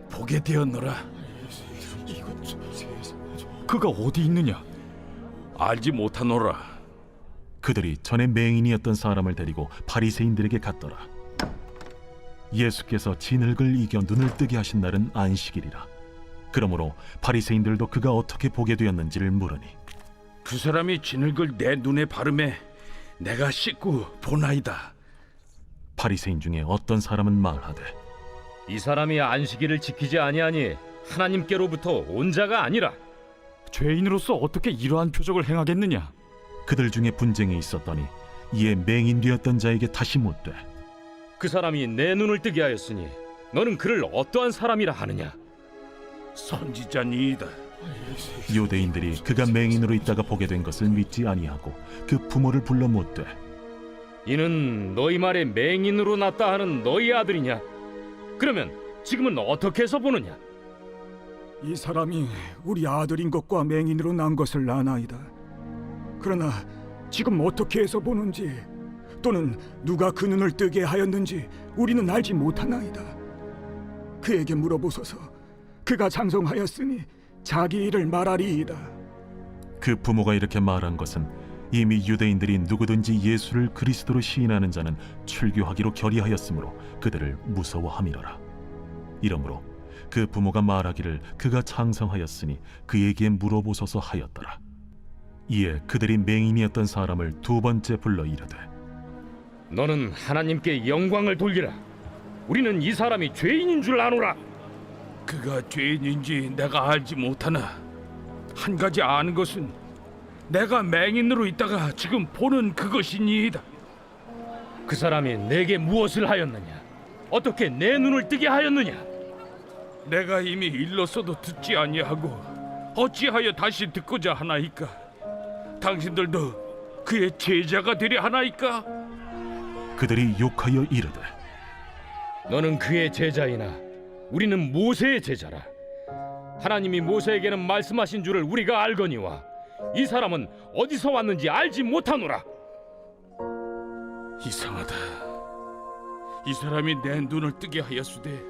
보게 되었노라. 그가 어디 있느냐? 알지 못하노라. 그들이 전에 맹인이었던 사람을 데리고 바리새인들에게 갔더라. 예수께서 진흙을 이겨 눈을 뜨게 하신 날은 안식일이라. 그러므로 바리새인들도 그가 어떻게 보게 되었는지를 물으니 그 사람이 진흙을 내 눈에 바르매 내가 씻고 보나이다. 바리새인 중에 어떤 사람은 말하되 이 사람이 안식일을 지키지 아니하니 하나님께로부터 온 자가 아니라. 죄인으로서 어떻게 이러한 표적을 행하겠느냐? 그들 중에 분쟁이 있었더니 이에 맹인 되었던 자에게 다시 묻되 그 사람이 내 눈을 뜨게 하였으니 너는 그를 어떠한 사람이라 하느냐? 선지자니이다. 유대인들이 그가 맹인으로 있다가 보게 된 것을 믿지 아니하고 그 부모를 불러 묻되 이는 너희 말에 맹인으로 났다 하는 너희 아들이냐? 그러면 지금은 어떻게 해서 보느냐? 이 사람이 우리 아들인 것과 맹인으로 난 것을 아나이다. 그러나 지금 어떻게 해서 보는지 또는 누가 그 눈을 뜨게 하였는지 우리는 알지 못하나이다. 그에게 물어보소서. 그가 장성하였으니 자기 일을 말하리이다. 그 부모가 이렇게 말한 것은 이미 유대인들이 누구든지 예수를 그리스도로 시인하는 자는 출교하기로 결의하였으므로 그들을 무서워함이로라. 이러므로 그 부모가 말하기를 그가 장성하였으니 그에게 물어보소서 하였더라. 이에 그들이 맹인이었던 사람을 두 번째 불러 이르되 너는 하나님께 영광을 돌리라. 우리는 이 사람이 죄인인 줄 아노라. 그가 죄인인지 내가 알지 못하나 한 가지 아는 것은 내가 맹인으로 있다가 지금 보는 그것이니이다. 그 사람이 내게 무엇을 하였느냐? 어떻게 내 눈을 뜨게 하였느냐? 내가 이미 일렀어도 듣지 아니하고 어찌하여 다시 듣고자 하나이까? 당신들도 그의 제자가 되려 하나이까? 그들이 욕하여 이르되 너는 그의 제자이나 우리는 모세의 제자라. 하나님이 모세에게는 말씀하신 줄을 우리가 알거니와 이 사람은 어디서 왔는지 알지 못하노라. 이상하다. 이 사람이 내 눈을 뜨게 하였으되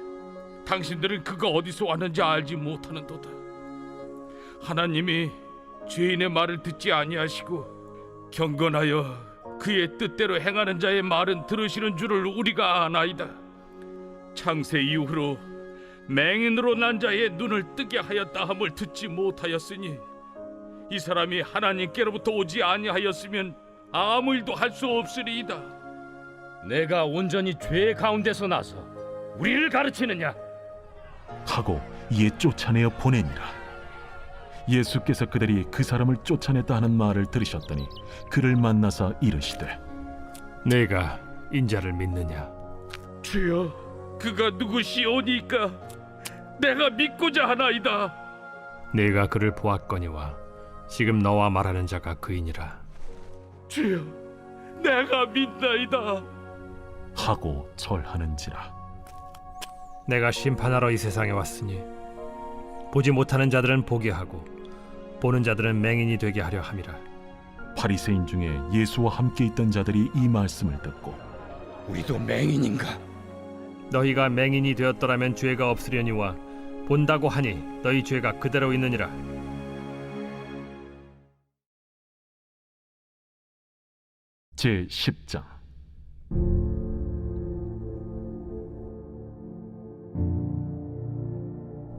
당신들은 그가 어디서 왔는지 알지 못하는도다. 하나님이 죄인의 말을 듣지 아니하시고 경건하여 그의 뜻대로 행하는 자의 말은 들으시는 줄을 우리가 아나이다. 창세 이후로 맹인으로 난 자의 눈을 뜨게 하였다 함을 듣지 못하였으니 이 사람이 하나님께로부터 오지 아니하였으면 아무 일도 할 수 없으리이다. 내가 온전히 죄 가운데서 나서 우리를 가르치느냐? 하고 이에 쫓아내어 보내니라. 예수께서 그들이 그 사람을 쫓아냈다 하는 말을 들으셨더니 그를 만나사 이르시되 내가 인자를 믿느냐? 주여, 그가 누구시오니까 내가 믿고자 하나이다. 내가 그를 보았거니와 지금 너와 말하는 자가 그이니라. 주여, 내가 믿나이다. 하고 절하는지라. 내가 심판하러 이 세상에 왔으니 보지 못하는 자들은 보게 하고 보는 자들은 맹인이 되게 하려 함이라. 바리새인 중에 예수와 함께 있던 자들이 이 말씀을 듣고 우리도 맹인인가? 너희가 맹인이 되었더라면 죄가 없으려니와 본다고 하니 너희 죄가 그대로 있느니라. 제 10장.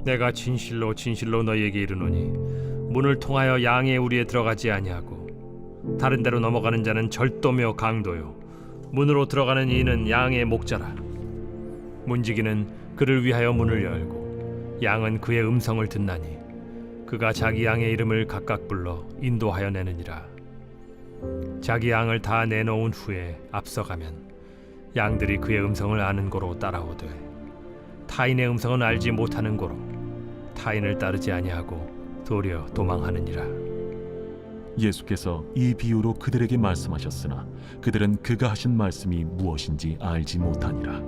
내가 진실로 진실로 너희에게 이르노니 문을 통하여 양의 우리에 들어가지 아니하고 다른 데로 넘어가는 자는 절도며 강도요 문으로 들어가는 이는 양의 목자라. 문지기는 그를 위하여 문을 열고 양은 그의 음성을 듣나니 그가 자기 양의 이름을 각각 불러 인도하여 내느니라. 자기 양을 다 내놓은 후에 앞서가면 양들이 그의 음성을 아는 고로 따라오되 타인의 음성은 알지 못하는 고로 타인을 따르지 아니하고 도리어 도망하느니라. 예수께서 이 비유로 그들에게 말씀하셨으나 그들은 그가 하신 말씀이 무엇인지 알지 못하니라.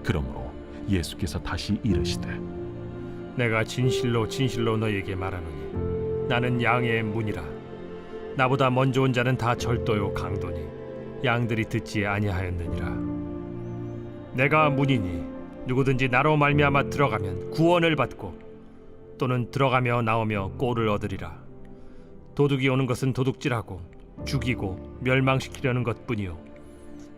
그러므로 예수께서 다시 이르시되 내가 진실로 진실로 너희에게 말하노니 나는 양의 문이라. 나보다 먼저 온 자는 다 절도요 강도니 양들이 듣지 아니하였느니라. 내가 문이니 누구든지 나로 말미암아 들어가면 구원을 받고 또는 들어가며 나오며 꼴을 얻으리라. 도둑이 오는 것은 도둑질하고 죽이고 멸망시키려는 것뿐이요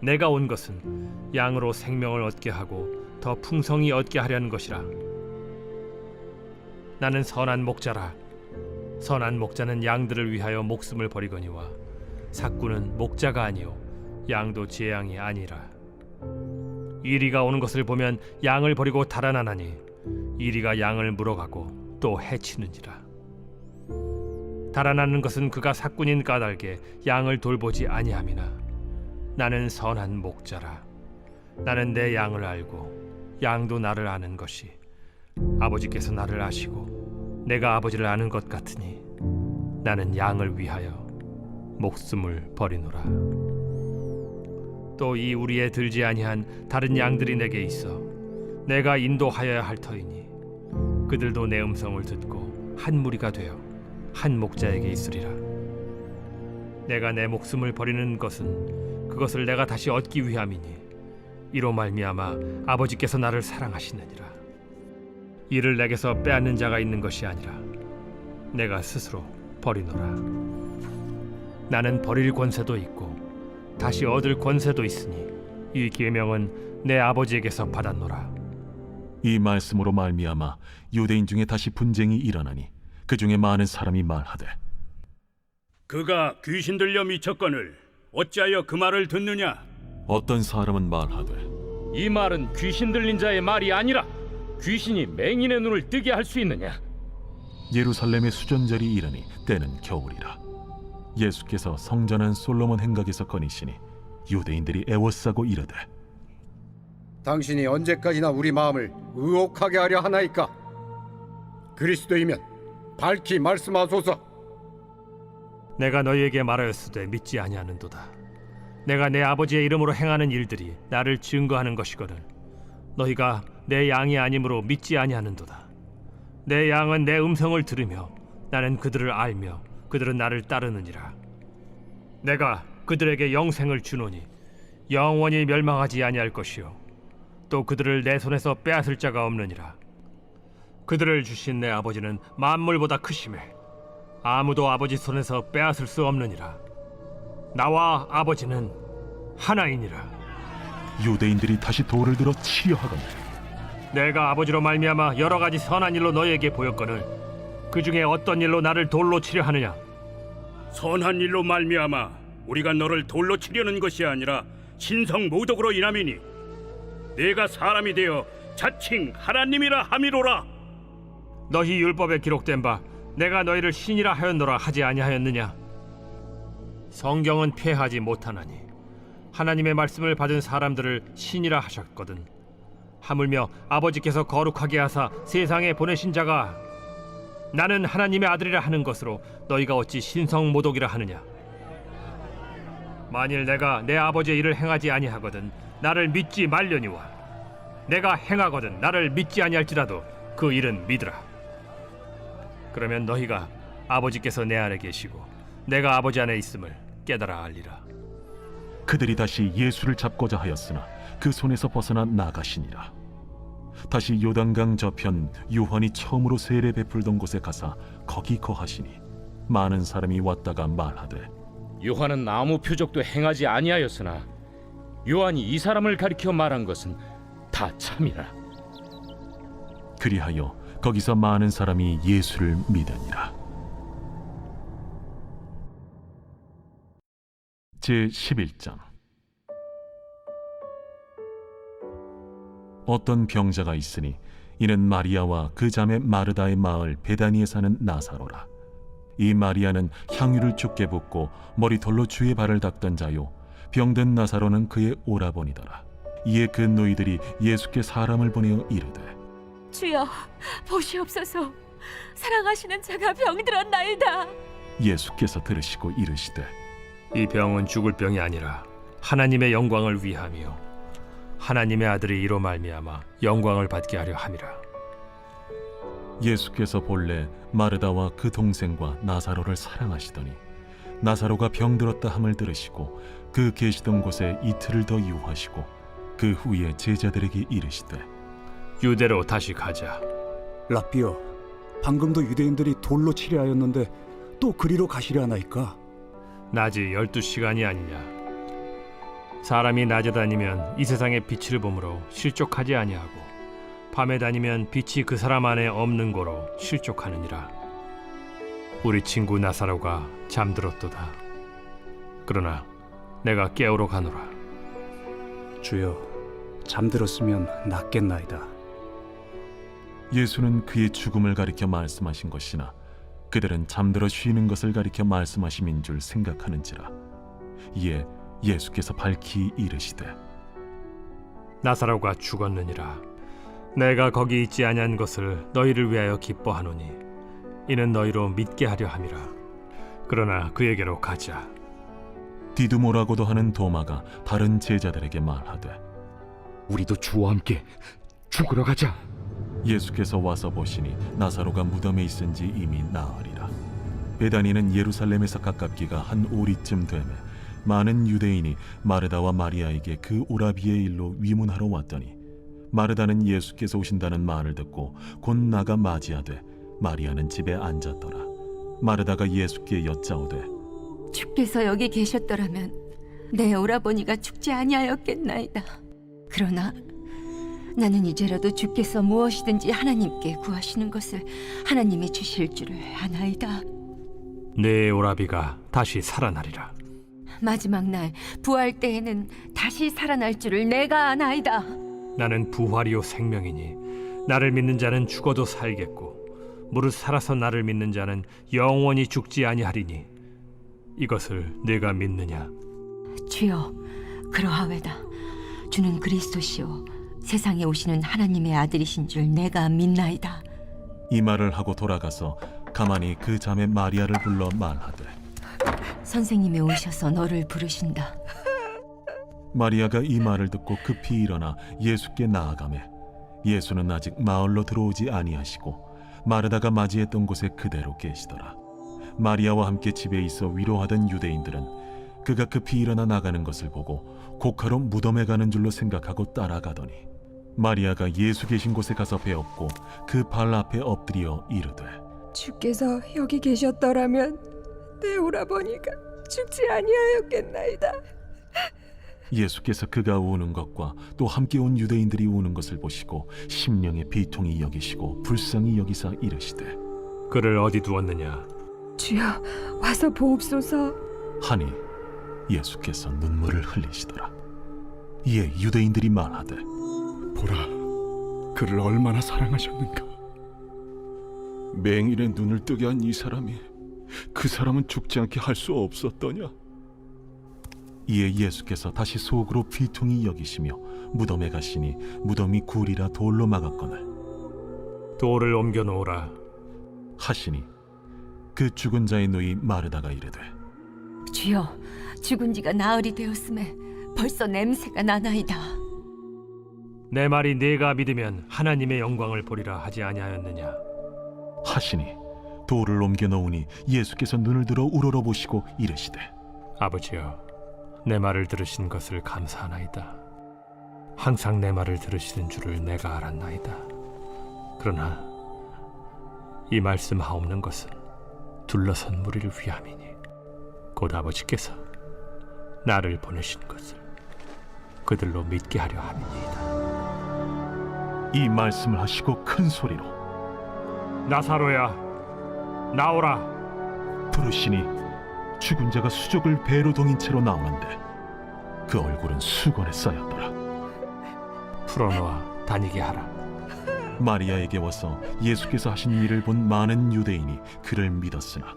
내가 온 것은 양으로 생명을 얻게 하고 더 풍성히 얻게 하려는 것이라. 나는 선한 목자라. 선한 목자는 양들을 위하여 목숨을 버리거니와 삭구는 목자가 아니요 양도 제 양이 아니라. 이리가 오는 것을 보면 양을 버리고 달아나나니 이리가 양을 물어가고 또 해치느니라. 달아나는 것은 그가 삭군인 까닭에 양을 돌보지 아니함이나 나는 선한 목자라. 나는 내 양을 알고 양도 나를 아는 것이 아버지께서 나를 아시고 내가 아버지를 아는 것 같으니 나는 양을 위하여 목숨을 버리노라. 또 이 우리에 들지 아니한 다른 양들이 내게 있어 내가 인도하여야 할 터이니 그들도 내 음성을 듣고 한 무리가 되어 한 목자에게 있으리라. 내가 내 목숨을 버리는 것은 그것을 내가 다시 얻기 위함이니 이로 말미암아 아버지께서 나를 사랑하시느니라. 이를 내게서 빼앗는 자가 있는 것이 아니라 내가 스스로 버리노라. 나는 버릴 권세도 있고 다시 얻을 권세도 있으니 이 계명은 내 아버지에게서 받았노라. 이 말씀으로 말미암아 유대인 중에 다시 분쟁이 일어나니 그 중에 많은 사람이 말하되 그가 귀신 들려 미쳤거늘 어찌하여 그 말을 듣느냐? 어떤 사람은 말하되 이 말은 귀신 들린 자의 말이 아니라 귀신이 맹인의 눈을 뜨게 할 수 있느냐? 예루살렘의 수전절이 이르니 때는 겨울이라. 예수께서 성전한 솔로몬 행각에서 거니시니 유대인들이 애워싸고 이르되 당신이 언제까지나 우리 마음을 의혹하게 하려 하나이까? 그리스도이면 밝히 말씀하소서. 내가 너희에게 말하였으되 믿지 아니하는도다. 내가 내 아버지의 이름으로 행하는 일들이 나를 증거하는 것이거든 너희가 내 양이 아니므로 믿지 아니하는도다. 내 양은 내 음성을 들으며 나는 그들을 알며 그들은 나를 따르느니라. 내가 그들에게 영생을 주노니 영원히 멸망하지 아니할 것이요 또 그들을 내 손에서 빼앗을 자가 없느니라. 그들을 주신 내 아버지는 만물보다 크심에 아무도 아버지 손에서 빼앗을 수 없느니라. 나와 아버지는 하나이니라. 유대인들이 다시 돌을 들어 치려 하거늘 내가 아버지로 말미암아 여러 가지 선한 일로 너희에게 보였거늘 그 중에 어떤 일로 나를 돌로 치려 하느냐? 선한 일로 말미암아 우리가 너를 돌로 치려는 것이 아니라 신성 모독으로 인함이니 내가 사람이 되어 자칭 하나님이라 함이로라. 너희 율법에 기록된 바 내가 너희를 신이라 하였노라 하지 아니하였느냐? 성경은 폐하지 못하나니 하나님의 말씀을 받은 사람들을 신이라 하셨거든 하물며 아버지께서 거룩하게 하사 세상에 보내신 자가 나는 하나님의 아들이라 하는 것으로 너희가 어찌 신성 모독이라 하느냐? 만일 내가 내 아버지의 일을 행하지 아니하거든 나를 믿지 말려니와 내가 행하거든 나를 믿지 아니할지라도 그 일은 믿으라. 그러면 너희가 아버지께서 내 안에 계시고 내가 아버지 안에 있음을 깨달아 알리라. 그들이 다시 예수를 잡고자 하였으나 그 손에서 벗어나 나가시니라. 다시 요단강 저편 요한이 처음으로 세례 베풀던 곳에 가사 거기 거하시니 많은 사람이 왔다가 말하되 요한은 아무 표적도 행하지 아니하였으나 요한이 이 사람을 가리켜 말한 것은 다 참이라. 그리하여 거기서 많은 사람이 예수를 믿으니라. 제11장. 어떤 병자가 있으니 이는 마리아와 그 자매 마르다의 마을 베다니에 사는 나사로라. 이 마리아는 향유를 죽게 붓고 머리털로 주의 발을 닦던 자요, 병든 나사로는 그의 오라버니더라. 이에 그 노이들이 예수께 사람을 보내어 이르되 주여, 보시옵소서. 사랑하시는 자가 병들었나이다. 예수께서 들으시고 이르시되 이 병은 죽을 병이 아니라 하나님의 영광을 위함이요 하나님의 아들이 이로 말미암아 영광을 받게 하려 함이라. 예수께서 본래 마르다와 그 동생과 나사로를 사랑하시더니 나사로가 병들었다 함을 들으시고 그 계시던 곳에 이틀을 더 유하시고 그 후에 제자들에게 이르시되 유대로 다시 가자. 라삐여, 방금도 유대인들이 돌로 치려 하였는데 또 그리로 가시려 하나이까? 낮이 12시간이 아니냐. 사람이 낮에 다니면 이 세상의 빛을 보므로 실족하지 아니하고 밤에 다니면 빛이 그 사람 안에 없는 고로 실족하느니라. 우리 친구 나사로가 잠들었도다. 그러나 내가 깨우러 가노라. 주여, 잠들었으면 낫겠나이다. 예수는 그의 죽음을 가리켜 말씀하신 것이나 그들은 잠들어 쉬는 것을 가리켜 말씀하심인 줄 생각하는지라. 이에 예수께서 밝히 이르시되 나사로가 죽었느니라. 내가 거기 있지 아니한 것을 너희를 위하여 기뻐하노니 이는 너희로 믿게 하려 함이라. 그러나 그에게로 가자. 디두모라고도 하는 도마가 다른 제자들에게 말하되 우리도 주와 함께 죽으러 가자. 예수께서 와서 보시니 나사로가 무덤에 있은지 이미 나으리라. 베다니는 예루살렘에서 가깝기가 한 오리쯤 되매 많은 유대인이 마르다와 마리아에게 그 오라비의 일로 위문하러 왔더니 마르다는 예수께서 오신다는 말을 듣고 곧 나가 맞이하되 마리아는 집에 앉았더라. 마르다가 예수께 여짜오되 주께서 여기 계셨더라면 내 오라버니가 죽지 아니하였겠나이다. 그러나 나는 이제라도 주께서 무엇이든지 하나님께 구하시는 것을 하나님이 주실 줄을 아나이다. 내 오라비가 다시 살아나리라. 마지막 날 부활 때에는 다시 살아날 줄을 내가 아나이다. 나는 부활이요 생명이니 나를 믿는 자는 죽어도 살겠고 무릇 살아서 나를 믿는 자는 영원히 죽지 아니하리니 이것을 내가 믿느냐? 주여, 그러하외다. 주는 그리스도시요 세상에 오시는 하나님의 아들이신 줄 내가 믿나이다. 이 말을 하고 돌아가서 가만히 그 자매 마리아를 불러 말하되 선생님이 오셔서 너를 부르신다. 마리아가 이 말을 듣고 급히 일어나 예수께 나아가매 예수는 아직 마을로 들어오지 아니하시고 마르다가 맞이했던 곳에 그대로 계시더라. 마리아와 함께 집에 있어 위로하던 유대인들은 그가 급히 일어나 나가는 것을 보고 곡하러 무덤에 가는 줄로 생각하고 따라가더니 마리아가 예수 계신 곳에 가서 배웠고 그 발 앞에 엎드려 이르되 주께서 여기 계셨더라면 내 오라버니가 죽지 아니하였겠나이다. 예수께서 그가 우는 것과 또 함께 온 유대인들이 우는 것을 보시고 심령의 비통이 여기시고 불쌍히 여기사 이르시되 그를 어디 두었느냐? 주여, 와서 보옵소서. 하니 예수께서 눈물을 흘리시더라. 이에 유대인들이 말하되 보라, 그를 얼마나 사랑하셨는가. 맹인의 눈을 뜨게 한 이 사람이 그 사람은 죽지 않게 할 수 없었더냐. 이에 예수께서 다시 속으로 비통히 여기시며 무덤에 가시니 무덤이 굴이라 돌로 막았거늘 돌을 옮겨 놓으라 하시니 그 죽은 자의 누이 마르다가 이르되 주여, 죽은 지가 나흘이 되었음에 벌써 냄새가 나나이다. 내 말이 네가 믿으면 하나님의 영광을 보리라 하지 아니하였느냐? 하시니 돌을 옮겨 놓으니 예수께서 눈을 들어 우러러보시고 이르시되 아버지여, 내 말을 들으신 것을 감사하나이다. 항상 내 말을 들으시는 줄을 내가 알았나이다. 그러나 이 말씀하옵는 것은 둘러선 무리를 위함이니 곧 아버지께서 나를 보내신 것을 그들로 믿게 하려 함이니이다. 이 말씀을 하시고 큰 소리로 나사로야, 나오라. 부르시니 죽은 자가 수족을 배로 동인 채로 나오는데 그 얼굴은 수건에 쌓였더라. 풀어놓아 다니게 하라. 마리아에게 와서 예수께서 하신 일을 본 많은 유대인이 그를 믿었으나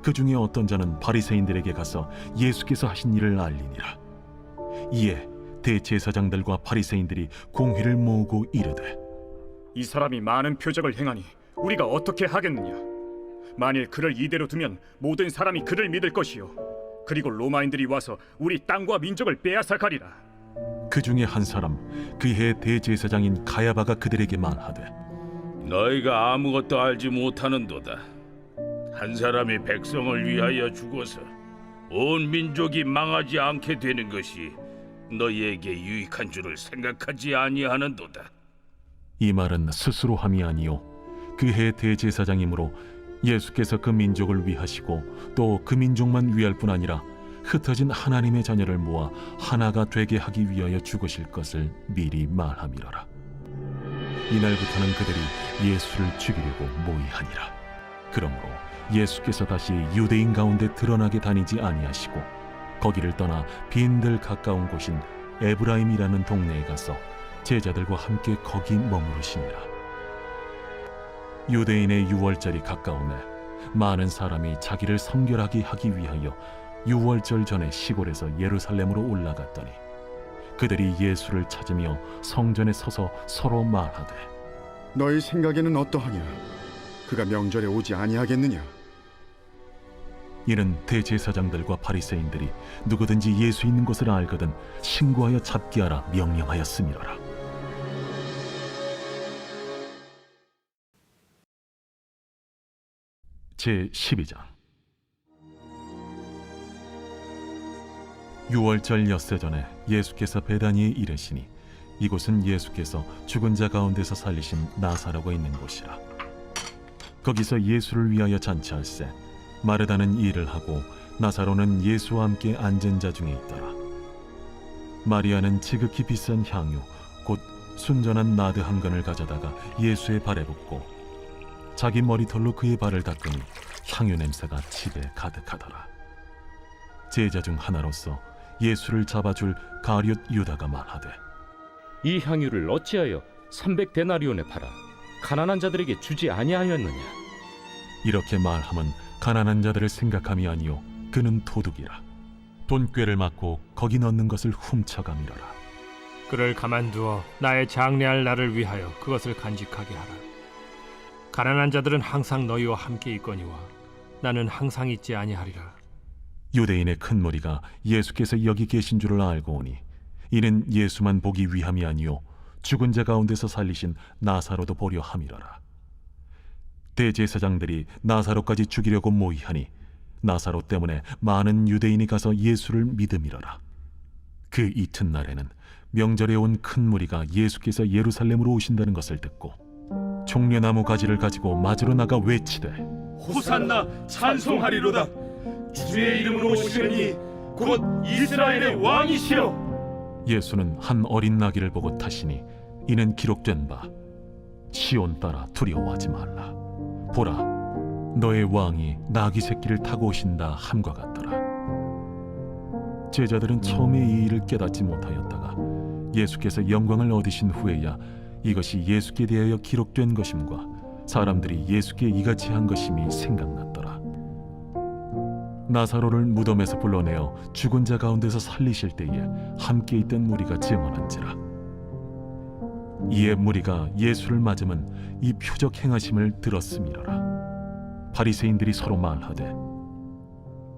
그 중에 어떤 자는 바리새인들에게 가서 예수께서 하신 일을 알리니라. 이에 대제사장들과 바리새인들이 공회를 모으고 이르되, 이 사람이 많은 표적을 행하니 우리가 어떻게 하겠느냐? 만일 그를 이대로 두면 모든 사람이 그를 믿을 것이요, 그리고 로마인들이 와서 우리 땅과 민족을 빼앗아 가리라. 그 중에 한 사람 그 해 대제사장인 가야바가 그들에게 말하되, 너희가 아무것도 알지 못하는도다. 한 사람이 백성을 위하여 죽어서 온 민족이 망하지 않게 되는 것이 너희에게 유익한 줄을 생각하지 아니하는도다. 이 말은 스스로 함이 아니요 그 해 대제사장이므로 예수께서 그 민족을 위하시고 또 그 민족만 위할 뿐 아니라 흩어진 하나님의 자녀를 모아 하나가 되게 하기 위하여 죽으실 것을 미리 말함이로라. 이날부터는 그들이 예수를 죽이려고 모의하니라. 그러므로 예수께서 다시 유대인 가운데 드러나게 다니지 아니하시고 거기를 떠나 빈들 가까운 곳인 에브라임이라는 동네에 가서 제자들과 함께 거기 머무르시니라. 유대인의 유월절이 가까우매 많은 사람이 자기를 성결하게 하기 위하여 유월절 전에 시골에서 예루살렘으로 올라갔더니 그들이 예수를 찾으며 성전에 서서 서로 말하되, 너희 생각에는 어떠하냐? 그가 명절에 오지 아니하겠느냐? 이는 대제사장들과 바리새인들이 누구든지 예수 있는 것을 알거든 신고하여 잡게 하라 명령하였음이로라. 제12장. 유월절 엿새 전에 예수께서 베다니에 이르시니 이곳은 예수께서 죽은 자 가운데서 살리신 나사로가 있는 곳이라. 거기서 예수를 위하여 잔치할세 마르다는 일을 하고 나사로는 예수와 함께 앉은 자 중에 있더라. 마리아는 지극히 비싼 향유 곧 순전한 나드 한 근을 가져다가 예수의 발에 붓고 자기 머리털로 그의 발을 닦으니 향유 냄새가 집에 가득하더라. 제자 중 하나로서 예수를 잡아줄 가룟 유다가 말하되, 이 향유를 어찌하여 300데나리온에 팔아 가난한 자들에게 주지 아니하였느냐? 이렇게 말함은 가난한 자들을 생각함이 아니요 그는 도둑이라. 돈꾀를 맞고 거기 넣는 것을 훔쳐가미러라. 그를 가만두어 나의 장래할 날을 위하여 그것을 간직하게 하라. 가난한 자들은 항상 너희와 함께 있거니와 나는 항상 있지 아니하리라. 유대인의 큰 무리가 예수께서 여기 계신 줄을 알고 오니 이는 예수만 보기 위함이 아니요 죽은 자 가운데서 살리신 나사로도 보려 함이로라. 대제사장들이 나사로까지 죽이려고 모의하니 나사로 때문에 많은 유대인이 가서 예수를 믿음이로라. 그 이튿날에는 명절에 온 큰 무리가 예수께서 예루살렘으로 오신다는 것을 듣고 종려나무 가지를 가지고 맞으러 나가 외치되, 호산나 찬송하리로다. 주의 이름으로 오시느니 곧 이스라엘의 왕이시여. 예수는 한 어린 나귀를 보고 타시니 이는 기록된 바 시온 따라 두려워하지 말라. 보라, 너의 왕이 나귀 새끼를 타고 오신다 함과 같더라. 제자들은 처음에 이 일을 깨닫지 못하였다가 예수께서 영광을 얻으신 후에야 이것이 예수께 대하여 기록된 것임과 사람들이 예수께 이같이 한 것임이 생각났더라. 나사로를 무덤에서 불러내어 죽은 자 가운데서 살리실 때에 함께 있던 무리가 증언한지라. 이에 무리가 예수를 맞으면 이 표적 행하심을 들었음이로라. 바리새인들이 서로 말하되,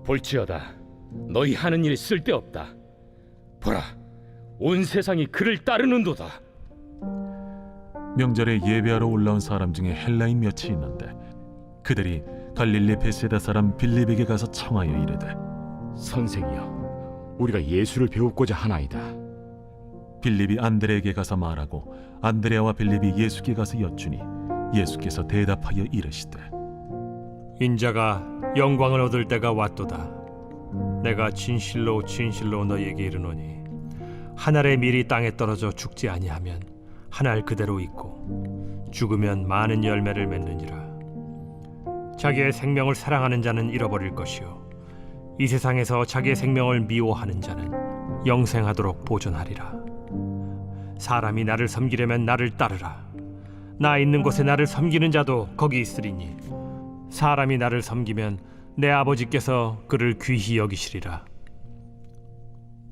볼지어다, 너희 하는 일이 쓸데없다. 보라, 온 세상이 그를 따르는도다. 명절에 예배하러 올라온 사람 중에 헬라인 몇이 있는데 그들이 갈릴리 베세다 사람 빌립에게 가서 청하여 이르되, 선생이여, 우리가 예수를 배우고자 하나이다. 빌립이 안드레에게 가서 말하고 안드레와 빌립이 예수께 가서 여쭈니 예수께서 대답하여 이르시되 인자가 영광을 얻을 때가 왔도다. 내가 진실로 진실로 너희에게 이르노니 한 알의 밀이 땅에 떨어져 죽지 아니하면 한 알 그대로 있고 죽으면 많은 열매를 맺느니라. 자기의 생명을 사랑하는 자는 잃어버릴 것이요 이 세상에서 자기의 생명을 미워하는 자는 영생하도록 보존하리라. 사람이 나를 섬기려면 나를 따르라. 나 있는 곳에 나를 섬기는 자도 거기 있으리니 사람이 나를 섬기면 내 아버지께서 그를 귀히 여기시리라.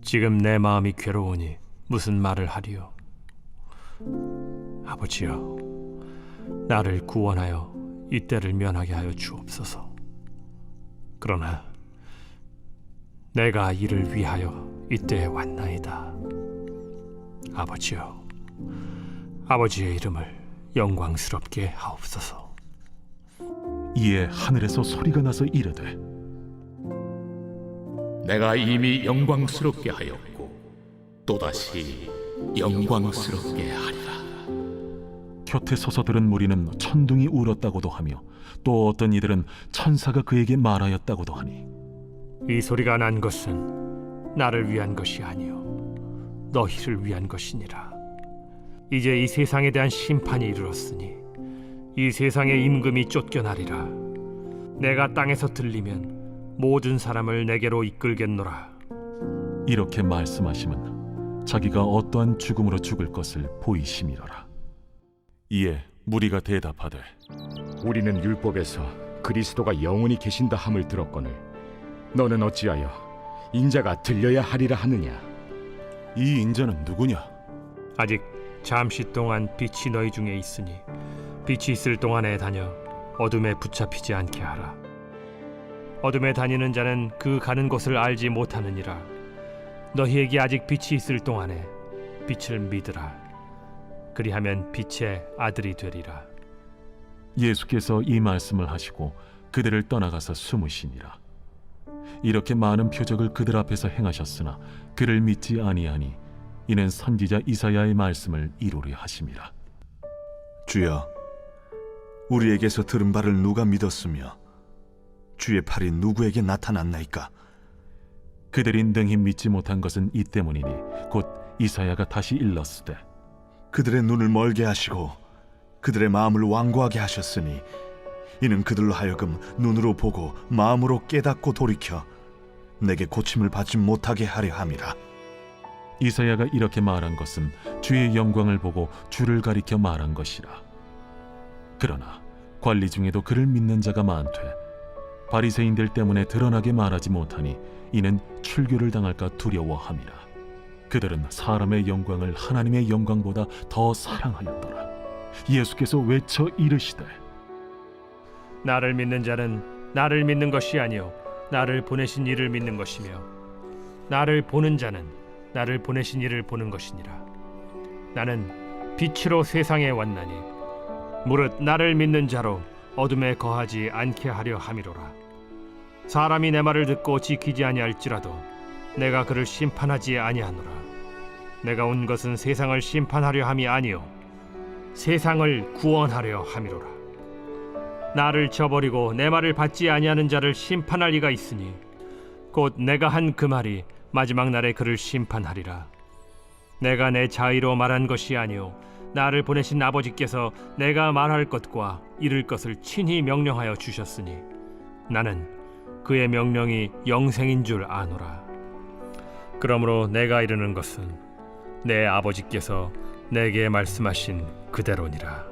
지금 내 마음이 괴로우니 무슨 말을 하리요? 아버지여, 나를 구원하여 이때를 면하게 하여 주옵소서. 그러나 내가 이를 위하여 이때에 왔나이다. 아버지여, 아버지의 이름을 영광스럽게 하옵소서. 이에 하늘에서 소리가 나서 이르되 내가 이미 영광스럽게 하였고 또다시 영광스럽게 하리라. 곁에 서서 들은 무리는 천둥이 울었다고도 하며 또 어떤 이들은 천사가 그에게 말하였다고도 하니 이 소리가 난 것은 나를 위한 것이 아니요 너희를 위한 것이니라. 이제 이 세상에 대한 심판이 이르렀으니 이 세상의 임금이 쫓겨나리라. 내가 땅에서 들리면 모든 사람을 내게로 이끌겠노라. 이렇게 말씀하심은 자기가 어떠한 죽음으로 죽을 것을 보이심이로라. 이에 무리가 대답하되 우리는 율법에서 그리스도가 영원히 계신다 함을 들었거늘 너는 어찌하여 인자가 들려야 하리라 하느냐? 이 인자는 누구냐? 아직 잠시 동안 빛이 너희 중에 있으니 빛이 있을 동안에 다녀 어둠에 붙잡히지 않게 하라. 어둠에 다니는 자는 그 가는 곳을 알지 못하느니라. 너희에게 아직 빛이 있을 동안에 빛을 믿으라. 그리하면 빛의 아들이 되리라. 예수께서 이 말씀을 하시고 그들을 떠나가서 숨으시니라. 이렇게 많은 표적을 그들 앞에서 행하셨으나 그를 믿지 아니하니 이는 선지자 이사야의 말씀을 이루려 하심이라. 주여, 우리에게서 들은 바를 누가 믿었으며 주의 팔이 누구에게 나타났나이까? 그들이 능히 믿지 못한 것은 이 때문이니 곧 이사야가 다시 일렀으되 그들의 눈을 멀게 하시고 그들의 마음을 완고하게 하셨으니 이는 그들로 하여금 눈으로 보고 마음으로 깨닫고 돌이켜 내게 고침을 받지 못하게 하려 함이라. 이사야가 이렇게 말한 것은 주의 영광을 보고 주를 가리켜 말한 것이라. 그러나 관리 중에도 그를 믿는 자가 많되 바리새인들 때문에 드러나게 말하지 못하니 이는 출교를 당할까 두려워함이라. 그들은 사람의 영광을 하나님의 영광보다 더 사랑하였더라. 예수께서 외쳐 이르시되 나를 믿는 자는 나를 믿는 것이 아니요 나를 보내신 이를 믿는 것이며 나를 보는 자는 나를 보내신 이를 보는 것이니라. 나는 빛으로 세상에 왔나니 무릇 나를 믿는 자로 어둠에 거하지 않게 하려 함이로라. 사람이 내 말을 듣고 지키지 아니할지라도 내가 그를 심판하지 아니하노라. 내가 온 것은 세상을 심판하려 함이 아니요 세상을 구원하려 함이로라. 나를 저버리고 내 말을 받지 아니하는 자를 심판할 이가 있으니 곧 내가 한 그 말이 마지막 날에 그를 심판하리라. 내가 내 자의로 말한 것이 아니요 나를 보내신 아버지께서 내가 말할 것과 이룰 것을 친히 명령하여 주셨으니 나는 그의 명령이 영생인 줄 아노라. 그러므로 내가 이르는 것은 내 아버지께서 내게 말씀하신 그대로니라.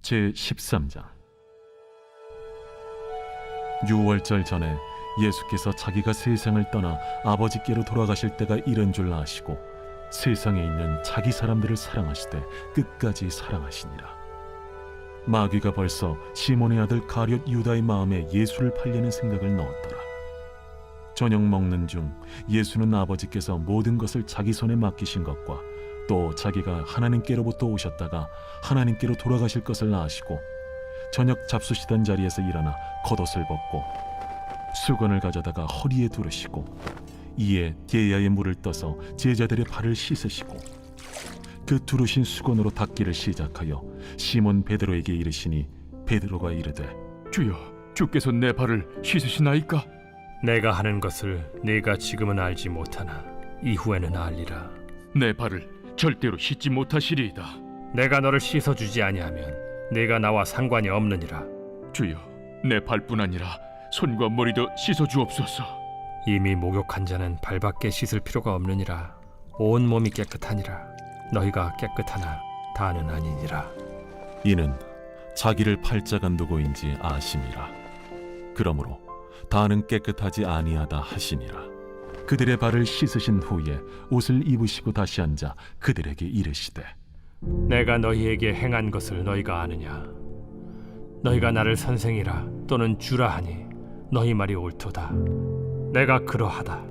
제13장. 유월절 전에 예수께서 자기가 세상을 떠나 아버지께로 돌아가실 때가 이른 줄 아시고 세상에 있는 자기 사람들을 사랑하시되 끝까지 사랑하시니라. 마귀가 벌써 시몬의 아들 가룟 유다의 마음에 예수를 팔려는 생각을 넣었더라. 저녁 먹는 중 예수는 아버지께서 모든 것을 자기 손에 맡기신 것과 또 자기가 하나님께로부터 오셨다가 하나님께로 돌아가실 것을 아시고 저녁 잡수시던 자리에서 일어나 겉옷을 벗고 수건을 가져다가 허리에 두르시고 이에 게야의 물을 떠서 제자들의 발을 씻으시고 그 두르신 수건으로 닦기를 시작하여 시몬 베드로에게 이르시니 베드로가 이르되 주여, 주께서 내 발을 씻으시나이까? 내가 하는 것을 네가 지금은 알지 못하나 이후에는 알리라. 내 발을 절대로 씻지 못하시리이다. 내가 너를 씻어주지 아니하면 네가 나와 상관이 없느니라. 주여, 내 발뿐 아니라 손과 머리도 씻어주옵소서. 이미 목욕한 자는 발밖에 씻을 필요가 없느니라. 온 몸이 깨끗하니라. 너희가 깨끗하나 다는 아니니라. 이는 자기를 팔자가 누구인지 아심이라. 그러므로 다는 깨끗하지 아니하다 하시니라. 그들의 발을 씻으신 후에 옷을 입으시고 다시 앉아 그들에게 이르시되 내가 너희에게 행한 것을 너희가 아느냐? 너희가 나를 선생이라 또는 주라 하니 너희 말이 옳도다. 내가 그러하다.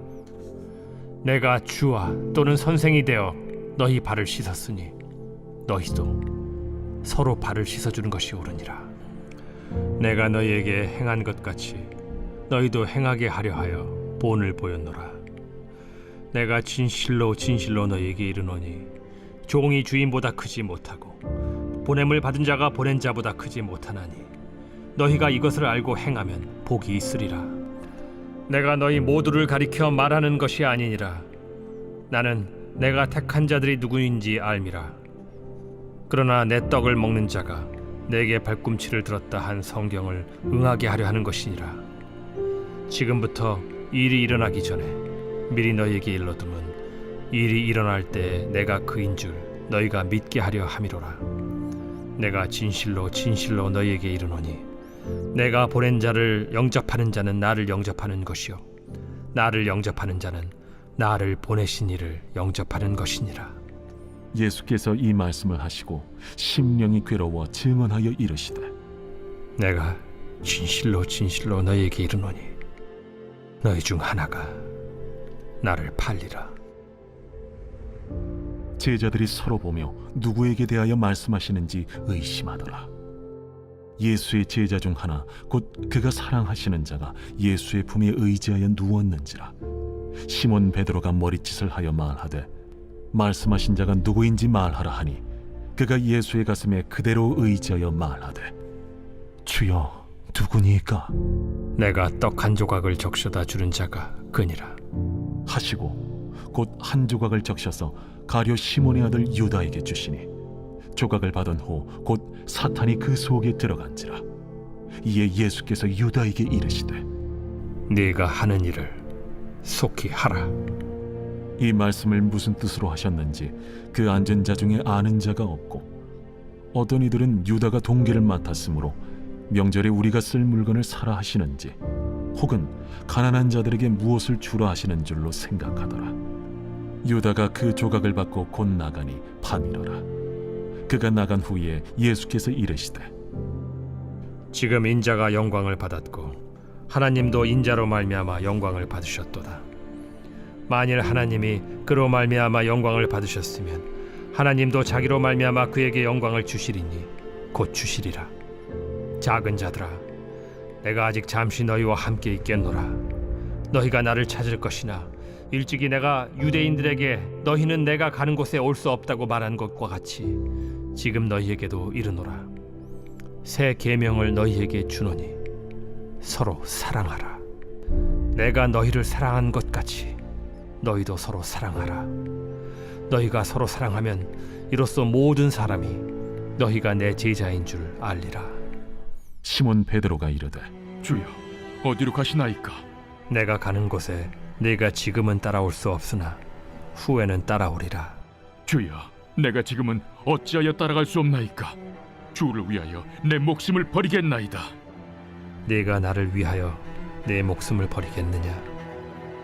내가 주와 또는 선생이 되어 너희 발을 씻었으니 너희도 서로 발을 씻어주는 것이 옳으니라. 내가 너희에게 행한 것 같이 너희도 행하게 하려 하여 본을 보였노라. 내가 진실로 진실로 너희에게 이르노니 종이 주인보다 크지 못하고 보냄을 받은 자가 보낸 자보다 크지 못하나니 너희가 이것을 알고 행하면 복이 있으리라. 내가 너희 모두를 가리켜 말하는 것이 아니니라. 나는 내가 택한 자들이 누구인지 알미라. 그러나 내 떡을 먹는 자가 내게 발꿈치를 들었다 한 성경을 응하게 하려 하는 것이니라. 지금부터 일이 일어나기 전에 미리 너희에게 일러두면 일이 일어날 때 내가 그인 줄 너희가 믿게 하려 함이로라. 내가 진실로 진실로 너희에게 이르노니 내가 보낸 자를 영접하는 자는 나를 영접하는 것이요 나를 영접하는 자는 나를 보내신 이를 영접하는 것이니라. 예수께서 이 말씀을 하시고 심령이 괴로워 증언하여 이르시되 내가 진실로 진실로 너희에게 이르노니 너희 중 하나가 나를 팔리라. 제자들이 서로 보며 누구에게 대하여 말씀하시는지 의심하더라. 예수의 제자 중 하나 곧 그가 사랑하시는 자가 예수의 품에 의지하여 누웠는지라. 시몬 베드로가 머리짓을 하여 말하되 말씀하신 자가 누구인지 말하라 하니 그가 예수의 가슴에 그대로 의지하여 말하되 주여 누구니까? 내가 떡 한 조각을 적셔다 주는 자가 그니라 하시고 곧 한 조각을 적셔서 가룟 시몬의 아들 유다에게 주시니 조각을 받은 후 곧 사탄이 그 속에 들어간지라. 이에 예수께서 유다에게 이르시되 네가 하는 일을 속히 하라. 이 말씀을 무슨 뜻으로 하셨는지 그 앉은 자 중에 아는 자가 없고 어떤 이들은 유다가 동기를 맡았으므로 명절에 우리가 쓸 물건을 사라 하시는지 혹은 가난한 자들에게 무엇을 주라 하시는 줄로 생각하더라. 유다가 그 조각을 받고 곧 나가니 밤이러라. 그가 나간 후에 예수께서 이르시되 지금 인자가 영광을 받았고 하나님도 인자로 말미암아 영광을 받으셨도다. 만일 하나님이 그로 말미암아 영광을 받으셨으면 하나님도 자기로 말미암아 그에게 영광을 주시리니 곧 주시리라. 작은 자들아, 내가 아직 잠시 너희와 함께 있겠노라. 너희가 나를 찾을 것이나 일찍이 내가 유대인들에게 너희는 내가 가는 곳에 올 수 없다고 말한 것과 같이 지금 너희에게도 이르노라. 새 계명을 너희에게 주노니 서로 사랑하라. 내가 너희를 사랑한 것 같이 너희도 서로 사랑하라. 너희가 서로 사랑하면 이로써 모든 사람이 너희가 내 제자인 줄 알리라. 시몬 베드로가 이르되 주여 어디로 가시나이까? 내가 가는 곳에 네가 지금은 따라올 수 없으나 후에는 따라오리라. 주여 내가 지금은 어찌하여 따라갈 수 없나이까? 주를 위하여 내 목숨을 버리겠나이다. 네가 나를 위하여 내 목숨을 버리겠느냐?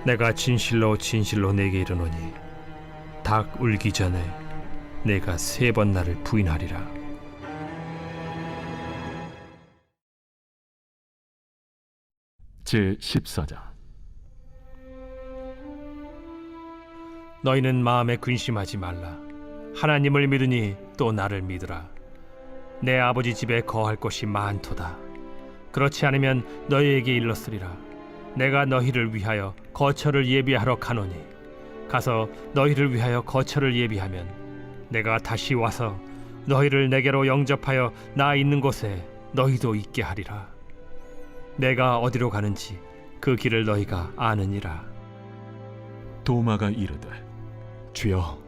내가 진실로 진실로 네게 이르노니 닭 울기 전에 네가 3번 나를 부인하리라. 제14장 너희는 마음에 근심하지 말라. 하나님을 믿으니 또 나를 믿으라. 내 아버지 집에 거할 곳이 많도다. 그렇지 않으면 너희에게 일렀으리라. 내가 너희를 위하여 거처를 예비하러 가노니 가서 너희를 위하여 거처를 예비하면 내가 다시 와서 너희를 내게로 영접하여 나 있는 곳에 너희도 있게 하리라. 내가 어디로 가는지 그 길을 너희가 아느니라. 도마가 이르되 주여,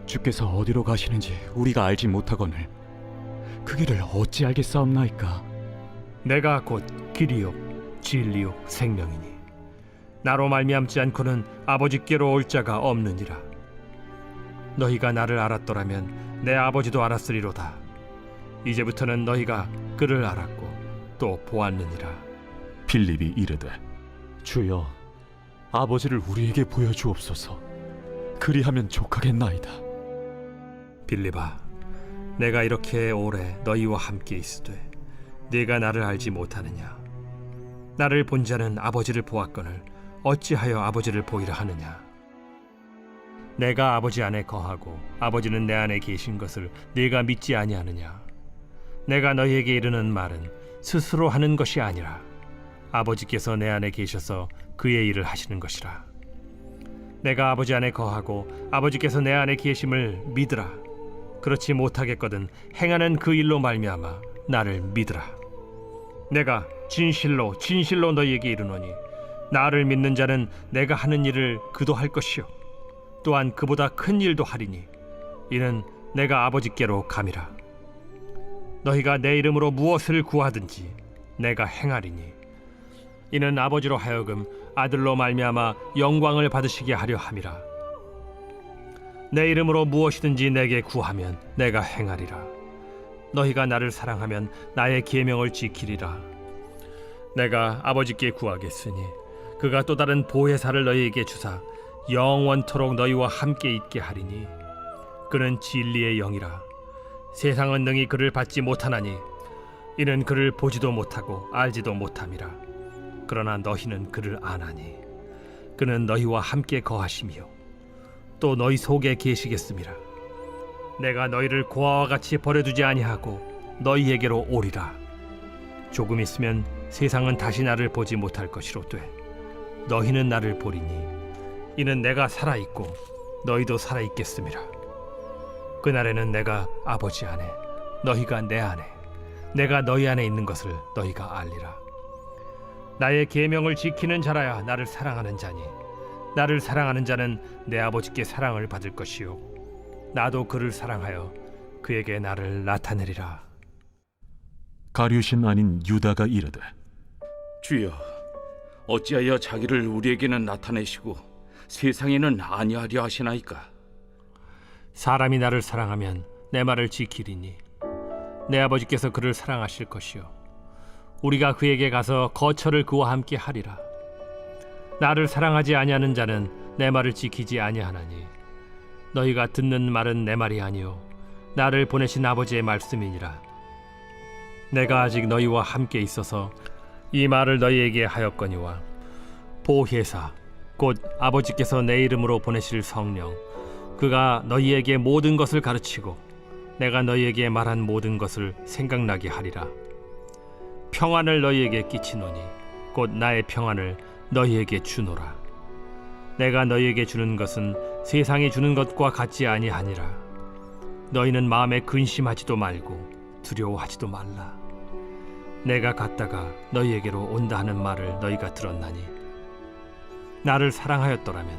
주께서 어디로 가시는지 우리가 알지 못하거늘 그 길을 어찌 알겠사옵나이까? 내가 곧 길이요 진리요 생명이니 나로 말미암지 않고는 아버지께로 올 자가 없느니라. 너희가 나를 알았더라면 내 아버지도 알았으리로다. 이제부터는 너희가 그를 알았고 또 보았느니라. 빌립이 이르되 주여, 아버지를 우리에게 보여주옵소서. 그리하면 족하겠나이다. 빌립아, 내가 이렇게 오래 너희와 함께 있으되 네가 나를 알지 못하느냐? 나를 본 자는 아버지를 보았거늘 어찌하여 아버지를 보이라 하느냐? 내가 아버지 안에 거하고 아버지는 내 안에 계신 것을 네가 믿지 아니하느냐? 내가 너희에게 이르는 말은 스스로 하는 것이 아니라 아버지께서 내 안에 계셔서 그의 일을 하시는 것이라. 내가 아버지 안에 거하고 아버지께서 내 안에 계심을 믿으라. 그렇지 못하겠거든 행하는 그 일로 말미암아 나를 믿으라. 내가 진실로 진실로 너희에게 이르노니 나를 믿는 자는 내가 하는 일을 그도 할 것이요 또한 그보다 큰 일도 하리니 이는 내가 아버지께로 감이라. 너희가 내 이름으로 무엇을 구하든지 내가 행하리니 이는 아버지로 하여금 아들로 말미암아 영광을 받으시게 하려 함이라. 내 이름으로 무엇이든지 내게 구하면 내가 행하리라. 너희가 나를 사랑하면 나의 계명을 지키리라. 내가 아버지께 구하겠으니 그가 또 다른 보혜사를 너희에게 주사 영원토록 너희와 함께 있게 하리니 그는 진리의 영이라. 세상은 능히 그를 받지 못하나니 이는 그를 보지도 못하고 알지도 못함이라. 그러나 너희는 그를 아나니 그는 너희와 함께 거하시며 또 너희 속에 계시겠음이라. 내가 너희를 고아와 같이 버려두지 아니하고 너희에게로 오리라. 조금 있으면 세상은 다시 나를 보지 못할 것이로되 너희는 나를 보리니 이는 내가 살아있고 너희도 살아있겠음이라. 그날에는 내가 아버지 안에 너희가 내 안에 내가 너희 안에 있는 것을 너희가 알리라. 나의 계명을 지키는 자라야 나를 사랑하는 자니 나를 사랑하는 자는 내 아버지께 사랑을 받을 것이요 나도 그를 사랑하여 그에게 나를 나타내리라. 가룟신 아닌 유다가 이르되 주여, 어찌하여 자기를 우리에게는 나타내시고 세상에는 아니하려 하시나이까? 사람이 나를 사랑하면 내 말을 지키리니 내 아버지께서 그를 사랑하실 것이요 우리가 그에게 가서 거처를 그와 함께 하리라. 나를 사랑하지 아니하는 자는 내 말을 지키지 아니하나니 너희가 듣는 말은 내 말이 아니요 나를 보내신 아버지의 말씀이니라. 내가 아직 너희와 함께 있어서 이 말을 너희에게 하였거니와 보혜사 곧 아버지께서 내 이름으로 보내실 성령 그가 너희에게 모든 것을 가르치고 내가 너희에게 말한 모든 것을 생각나게 하리라. 평안을 너희에게 끼치노니 곧 나의 평안을 너희에게 주노라. 내가 너희에게 주는 것은 세상이 주는 것과 같지 아니하니라. 너희는 마음에 근심하지도 말고 두려워하지도 말라. 내가 갔다가 너희에게로 온다 하는 말을 너희가 들었나니 나를 사랑하였더라면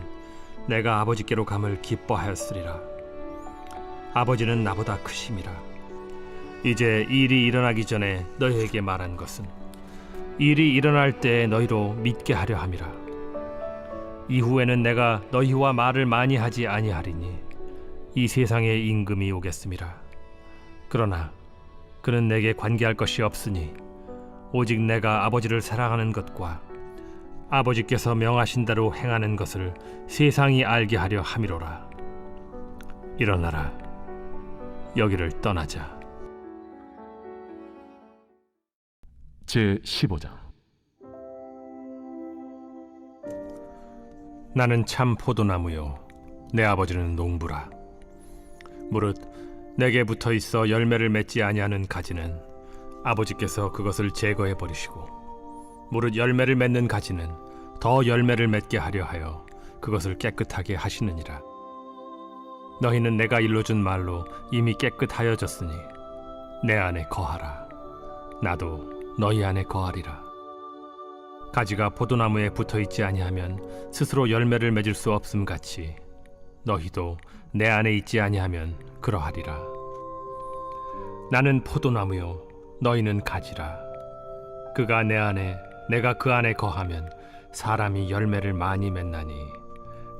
내가 아버지께로 감을 기뻐하였으리라. 아버지는 나보다 크심이라. 이제 일이 일어나기 전에 너희에게 말한 것은 일이 일어날 때 너희로 믿게 하려 함이라. 이후에는 내가 너희와 말을 많이 하지 아니하리니 이 세상에 임금이 오겠음이라. 그러나 그는 내게 관계할 것이 없으니 오직 내가 아버지를 사랑하는 것과 아버지께서 명하신 대로 행하는 것을 세상이 알게 하려 함이로라. 일어나라, 여기를 떠나자. 제15장. 나는 참 포도나무요 내 아버지는 농부라. 무릇 내게 붙어 있어 열매를 맺지 아니하는 가지는 아버지께서 그것을 제거해 버리시고 무릇 열매를 맺는 가지는 더 열매를 맺게 하려 하여 그것을 깨끗하게 하시느니라. 너희는 내가 일러준 말로 이미 깨끗하여졌으니 내 안에 거하라. 나도 너희 안에 거하리라. 가지가 포도나무에 붙어있지 아니하면 스스로 열매를 맺을 수 없음 같이 너희도 내 안에 있지 아니하면 그러하리라. 나는 포도나무요 너희는 가지라. 그가 내 안에 내가 그 안에 거하면 사람이 열매를 많이 맺나니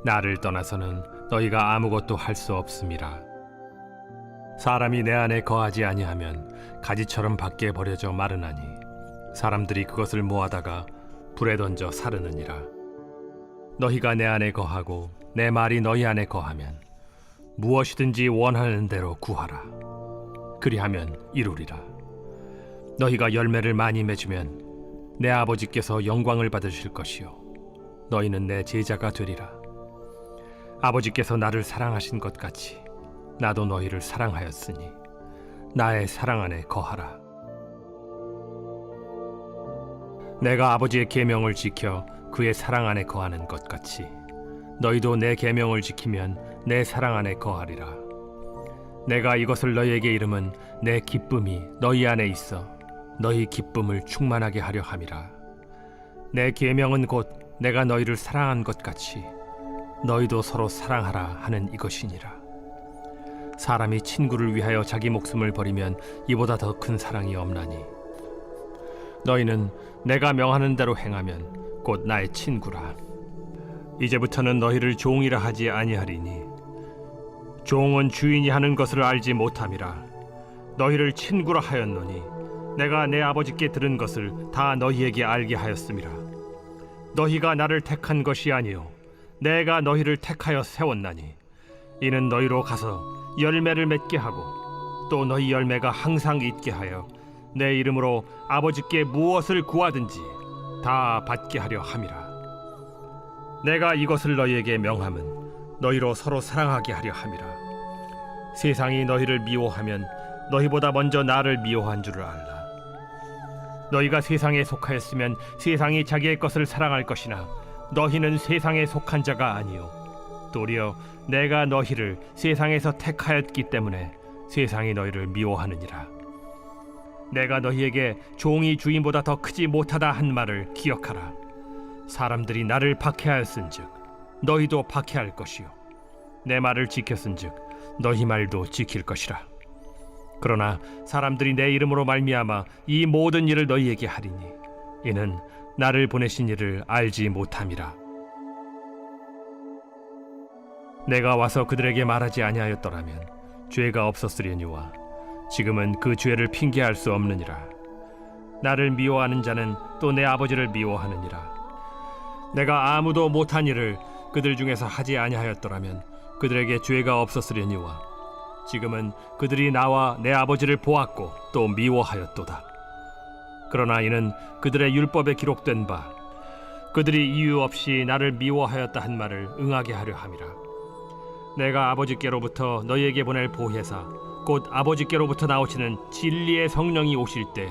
나를 떠나서는 너희가 아무것도 할 수 없음이라. 사람이 내 안에 거하지 아니하면 가지처럼 밖에 버려져 마르나니 사람들이 그것을 모아다가 불에 던져 사르느니라. 너희가 내 안에 거하고 내 말이 너희 안에 거하면 무엇이든지 원하는 대로 구하라. 그리하면 이루리라. 너희가 열매를 많이 맺으면 내 아버지께서 영광을 받으실 것이요 너희는 내 제자가 되리라. 아버지께서 나를 사랑하신 것 같이 나도 너희를 사랑하였으니 나의 사랑 안에 거하라. 내가 아버지의 계명을 지켜 그의 사랑 안에 거하는 것 같이 너희도 내 계명을 지키면 내 사랑 안에 거하리라. 내가 이것을 너희에게 이름은 내 기쁨이 너희 안에 있어 너희 기쁨을 충만하게 하려 함이라. 내 계명은 곧 내가 너희를 사랑한 것 같이 너희도 서로 사랑하라 하는 이것이니라. 사람이 친구를 위하여 자기 목숨을 버리면 이보다 더 큰 사랑이 없나니 너희는 내가 명하는 대로 행하면 곧 나의 친구라. 이제부터는 너희를 종이라 하지 아니하리니 종은 주인이 하는 것을 알지 못함이라. 너희를 친구라 하였노니 내가 내 아버지께 들은 것을 다 너희에게 알게 하였음이라. 너희가 나를 택한 것이 아니요 내가 너희를 택하여 세웠나니 이는 너희로 가서 열매를 맺게 하고 또 너희 열매가 항상 있게 하여 내 이름으로 아버지께 무엇을 구하든지 다 받게 하려 함이라. 내가 이것을 너희에게 명함은 너희로 서로 사랑하게 하려 함이라. 세상이 너희를 미워하면 너희보다 먼저 나를 미워한 줄을 알라. 너희가 세상에 속하였으면 세상이 자기의 것을 사랑할 것이나 너희는 세상에 속한 자가 아니요 도리어 내가 너희를 세상에서 택하였기 때문에 세상이 너희를 미워하느니라. 내가 너희에게 종이 주인보다 더 크지 못하다 한 말을 기억하라. 사람들이 나를 박해하였은즉 너희도 박해할 것이요 내 말을 지켰은즉 너희 말도 지킬 것이라. 그러나 사람들이 내 이름으로 말미암아 이 모든 일을 너희에게 하리니 이는 나를 보내신 이를 알지 못함이라. 내가 와서 그들에게 말하지 아니하였더라면 죄가 없었으려니와 지금은 그 죄를 핑계할 수 없느니라. 나를 미워하는 자는 또 내 아버지를 미워하느니라. 내가 아무도 못한 일을 그들 중에서 하지 아니하였더라면 그들에게 죄가 없었으려니와 지금은 그들이 나와 내 아버지를 보았고 또 미워하였도다. 그러나 이는 그들의 율법에 기록된 바 그들이 이유 없이 나를 미워하였다 한 말을 응하게 하려 함이라. 내가 아버지께로부터 너희에게 보낼 보혜사 곧 아버지께로부터 나오시는 진리의 성령이 오실 때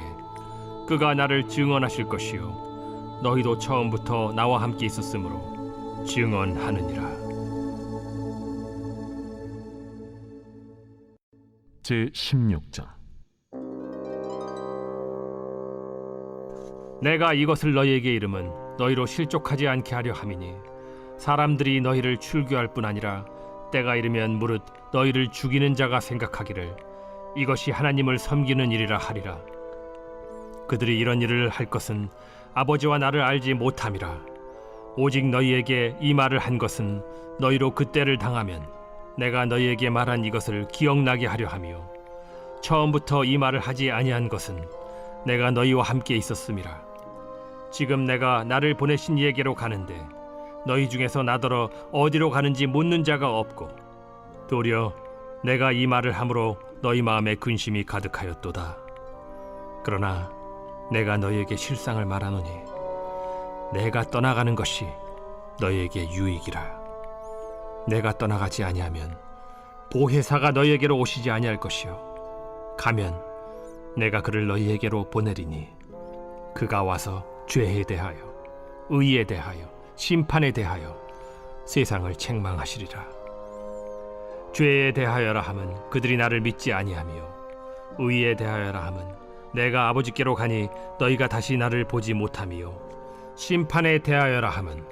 그가 나를 증언하실 것이요 너희도 처음부터 나와 함께 있었으므로 증언하느니라. 제16장. 내가 이것을 너희에게 이름은 너희로 실족하지 않게 하려 함이니 사람들이 너희를 출교할 뿐 아니라 때가 이르면 무릇 너희를 죽이는 자가 생각하기를 이것이 하나님을 섬기는 일이라 하리라. 그들이 이런 일을 할 것은 아버지와 나를 알지 못함이라. 오직 너희에게 이 말을 한 것은 너희로 그때를 당하면 내가 너희에게 말한 이것을 기억나게 하려 하며 처음부터 이 말을 하지 아니한 것은 내가 너희와 함께 있었음이라. 지금 내가 나를 보내신 이에게로 가는데 너희 중에서 나더러 어디로 가는지 묻는 자가 없고 도리어 내가 이 말을 함으로 너희 마음에 근심이 가득하였도다. 그러나 내가 너희에게 실상을 말하노니 내가 떠나가는 것이 너희에게 유익이라. 내가 떠나가지 아니하면 보혜사가 너희에게로 오시지 아니할 것이요 가면 내가 그를 너희에게로 보내리니 그가 와서 죄에 대하여, 의에 대하여, 심판에 대하여 세상을 책망하시리라. 죄에 대하여라 함은 그들이 나를 믿지 아니하며, 의에 대하여라 함은 내가 아버지께로 가니 너희가 다시 나를 보지 못하며, 심판에 대하여라 함은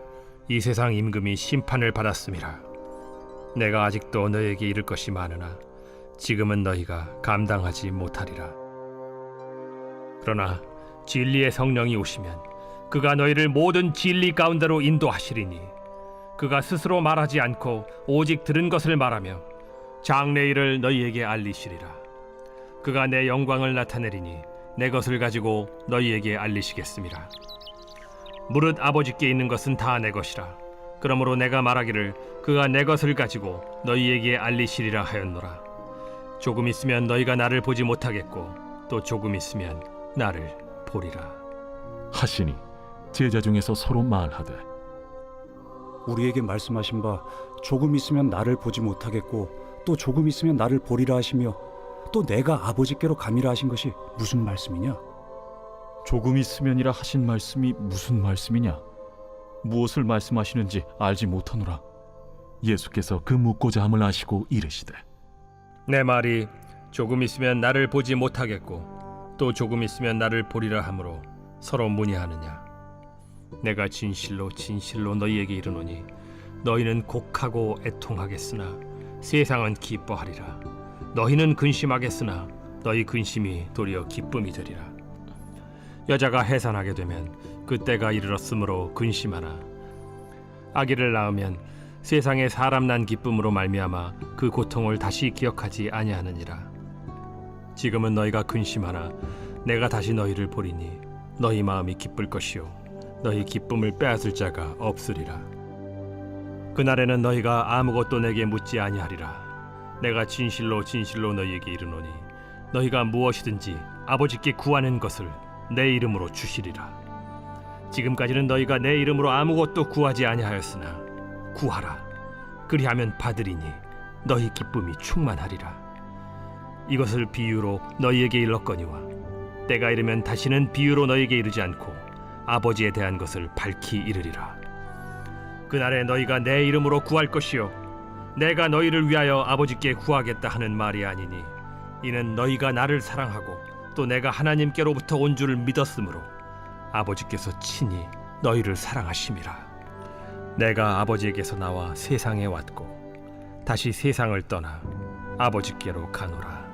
이 세상 임금이 심판을 받았음이라. 내가 아직도 너희에게 이를 것이 많으나 지금은 너희가 감당하지 못하리라. 그러나 진리의 성령이 오시면 그가 너희를 모든 진리 가운데로 인도하시리니, 그가 스스로 말하지 않고 오직 들은 것을 말하며 장래 일을 너희에게 알리시리라. 그가 내 영광을 나타내리니 내 것을 가지고 너희에게 알리시겠음이라. 무릇 아버지께 있는 것은 다 내 것이라. 그러므로 내가 말하기를 그가 내 것을 가지고 너희에게 알리시리라 하였노라. 조금 있으면 너희가 나를 보지 못하겠고 또 조금 있으면 나를 보리라 하시니 제자 중에서 서로 말하되, 우리에게 말씀하신 바 조금 있으면 나를 보지 못하겠고 또 조금 있으면 나를 보리라 하시며 또 내가 아버지께로 감이라 하신 것이 무슨 말씀이냐? 조금 있으면이라 하신 말씀이 무슨 말씀이냐? 무엇을 말씀하시는지 알지 못하노라. 예수께서 그 묻고자 함을 아시고 이르시되, 내 말이 조금 있으면 나를 보지 못하겠고 또 조금 있으면 나를 보리라 하므로 서로 문의하느냐? 내가 진실로 진실로 너희에게 이르노니 너희는 곡하고 애통하겠으나 세상은 기뻐하리라. 너희는 근심하겠으나 너희 근심이 도리어 기쁨이 되리라. 여자가 해산하게 되면 그때가 이르렀으므로 근심하나, 아기를 낳으면 세상에 사람 난 기쁨으로 말미암아 그 고통을 다시 기억하지 아니하느니라. 지금은 너희가 근심하나 내가 다시 너희를 보리니 너희 마음이 기쁠 것이요 너희 기쁨을 빼앗을 자가 없으리라. 그날에는 너희가 아무것도 내게 묻지 아니하리라. 내가 진실로 진실로 너희에게 이르노니 너희가 무엇이든지 아버지께 구하는 것을 내 이름으로 주시리라. 지금까지는 너희가 내 이름으로 아무것도 구하지 아니하였으나 구하라. 그리하면 받으리니 너희 기쁨이 충만하리라. 이것을 비유로 너희에게 일렀거니와 때가 이르면 다시는 비유로 너희에게 이르지 않고 아버지에 대한 것을 밝히 이르리라. 그날에 너희가 내 이름으로 구할 것이요 내가 너희를 위하여 아버지께 구하겠다 하는 말이 아니니, 이는 너희가 나를 사랑하고 또 내가 하나님께로부터 온 줄을 믿었으므로 아버지께서 친히 너희를 사랑하심이라. 내가 아버지에게서 나와 세상에 왔고 다시 세상을 떠나 아버지께로 가노라.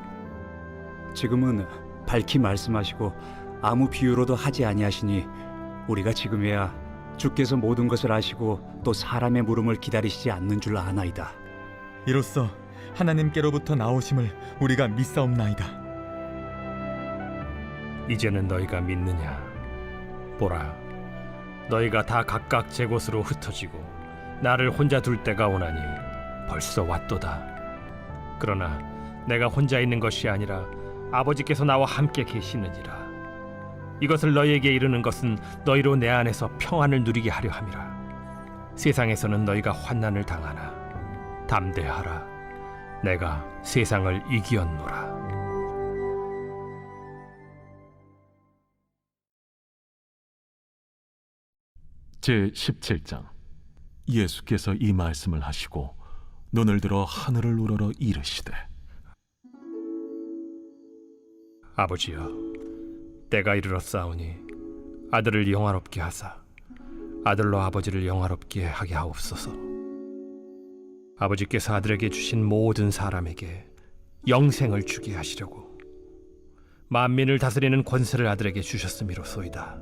지금은 밝히 말씀하시고 아무 비유로도 하지 아니하시니 우리가 지금에야 주께서 모든 것을 아시고 또 사람의 물음을 기다리시지 않는 줄 아나이다. 이로써 하나님께로부터 나오심을 우리가 믿사옵나이다. 이제는 너희가 믿느냐? 보라, 너희가 다 각각 제 곳으로 흩어지고 나를 혼자 둘 때가 오나니 벌써 왔도다. 그러나 내가 혼자 있는 것이 아니라 아버지께서 나와 함께 계시느니라. 이것을 너희에게 이르는 것은 너희로 내 안에서 평안을 누리게 하려 함이라. 세상에서는 너희가 환난을 당하나 담대하라. 내가 세상을 이기었노라. 제17장. 예수께서 이 말씀을 하시고 눈을 들어 하늘을 우러러 이르시되, 아버지여, 때가 이르렀사오니 아들을 영화롭게 하사 아들로 아버지를 영화롭게 하게 하옵소서. 아버지께서 아들에게 주신 모든 사람에게 영생을 주게 하시려고 만민을 다스리는 권세를 아들에게 주셨음이로소이다.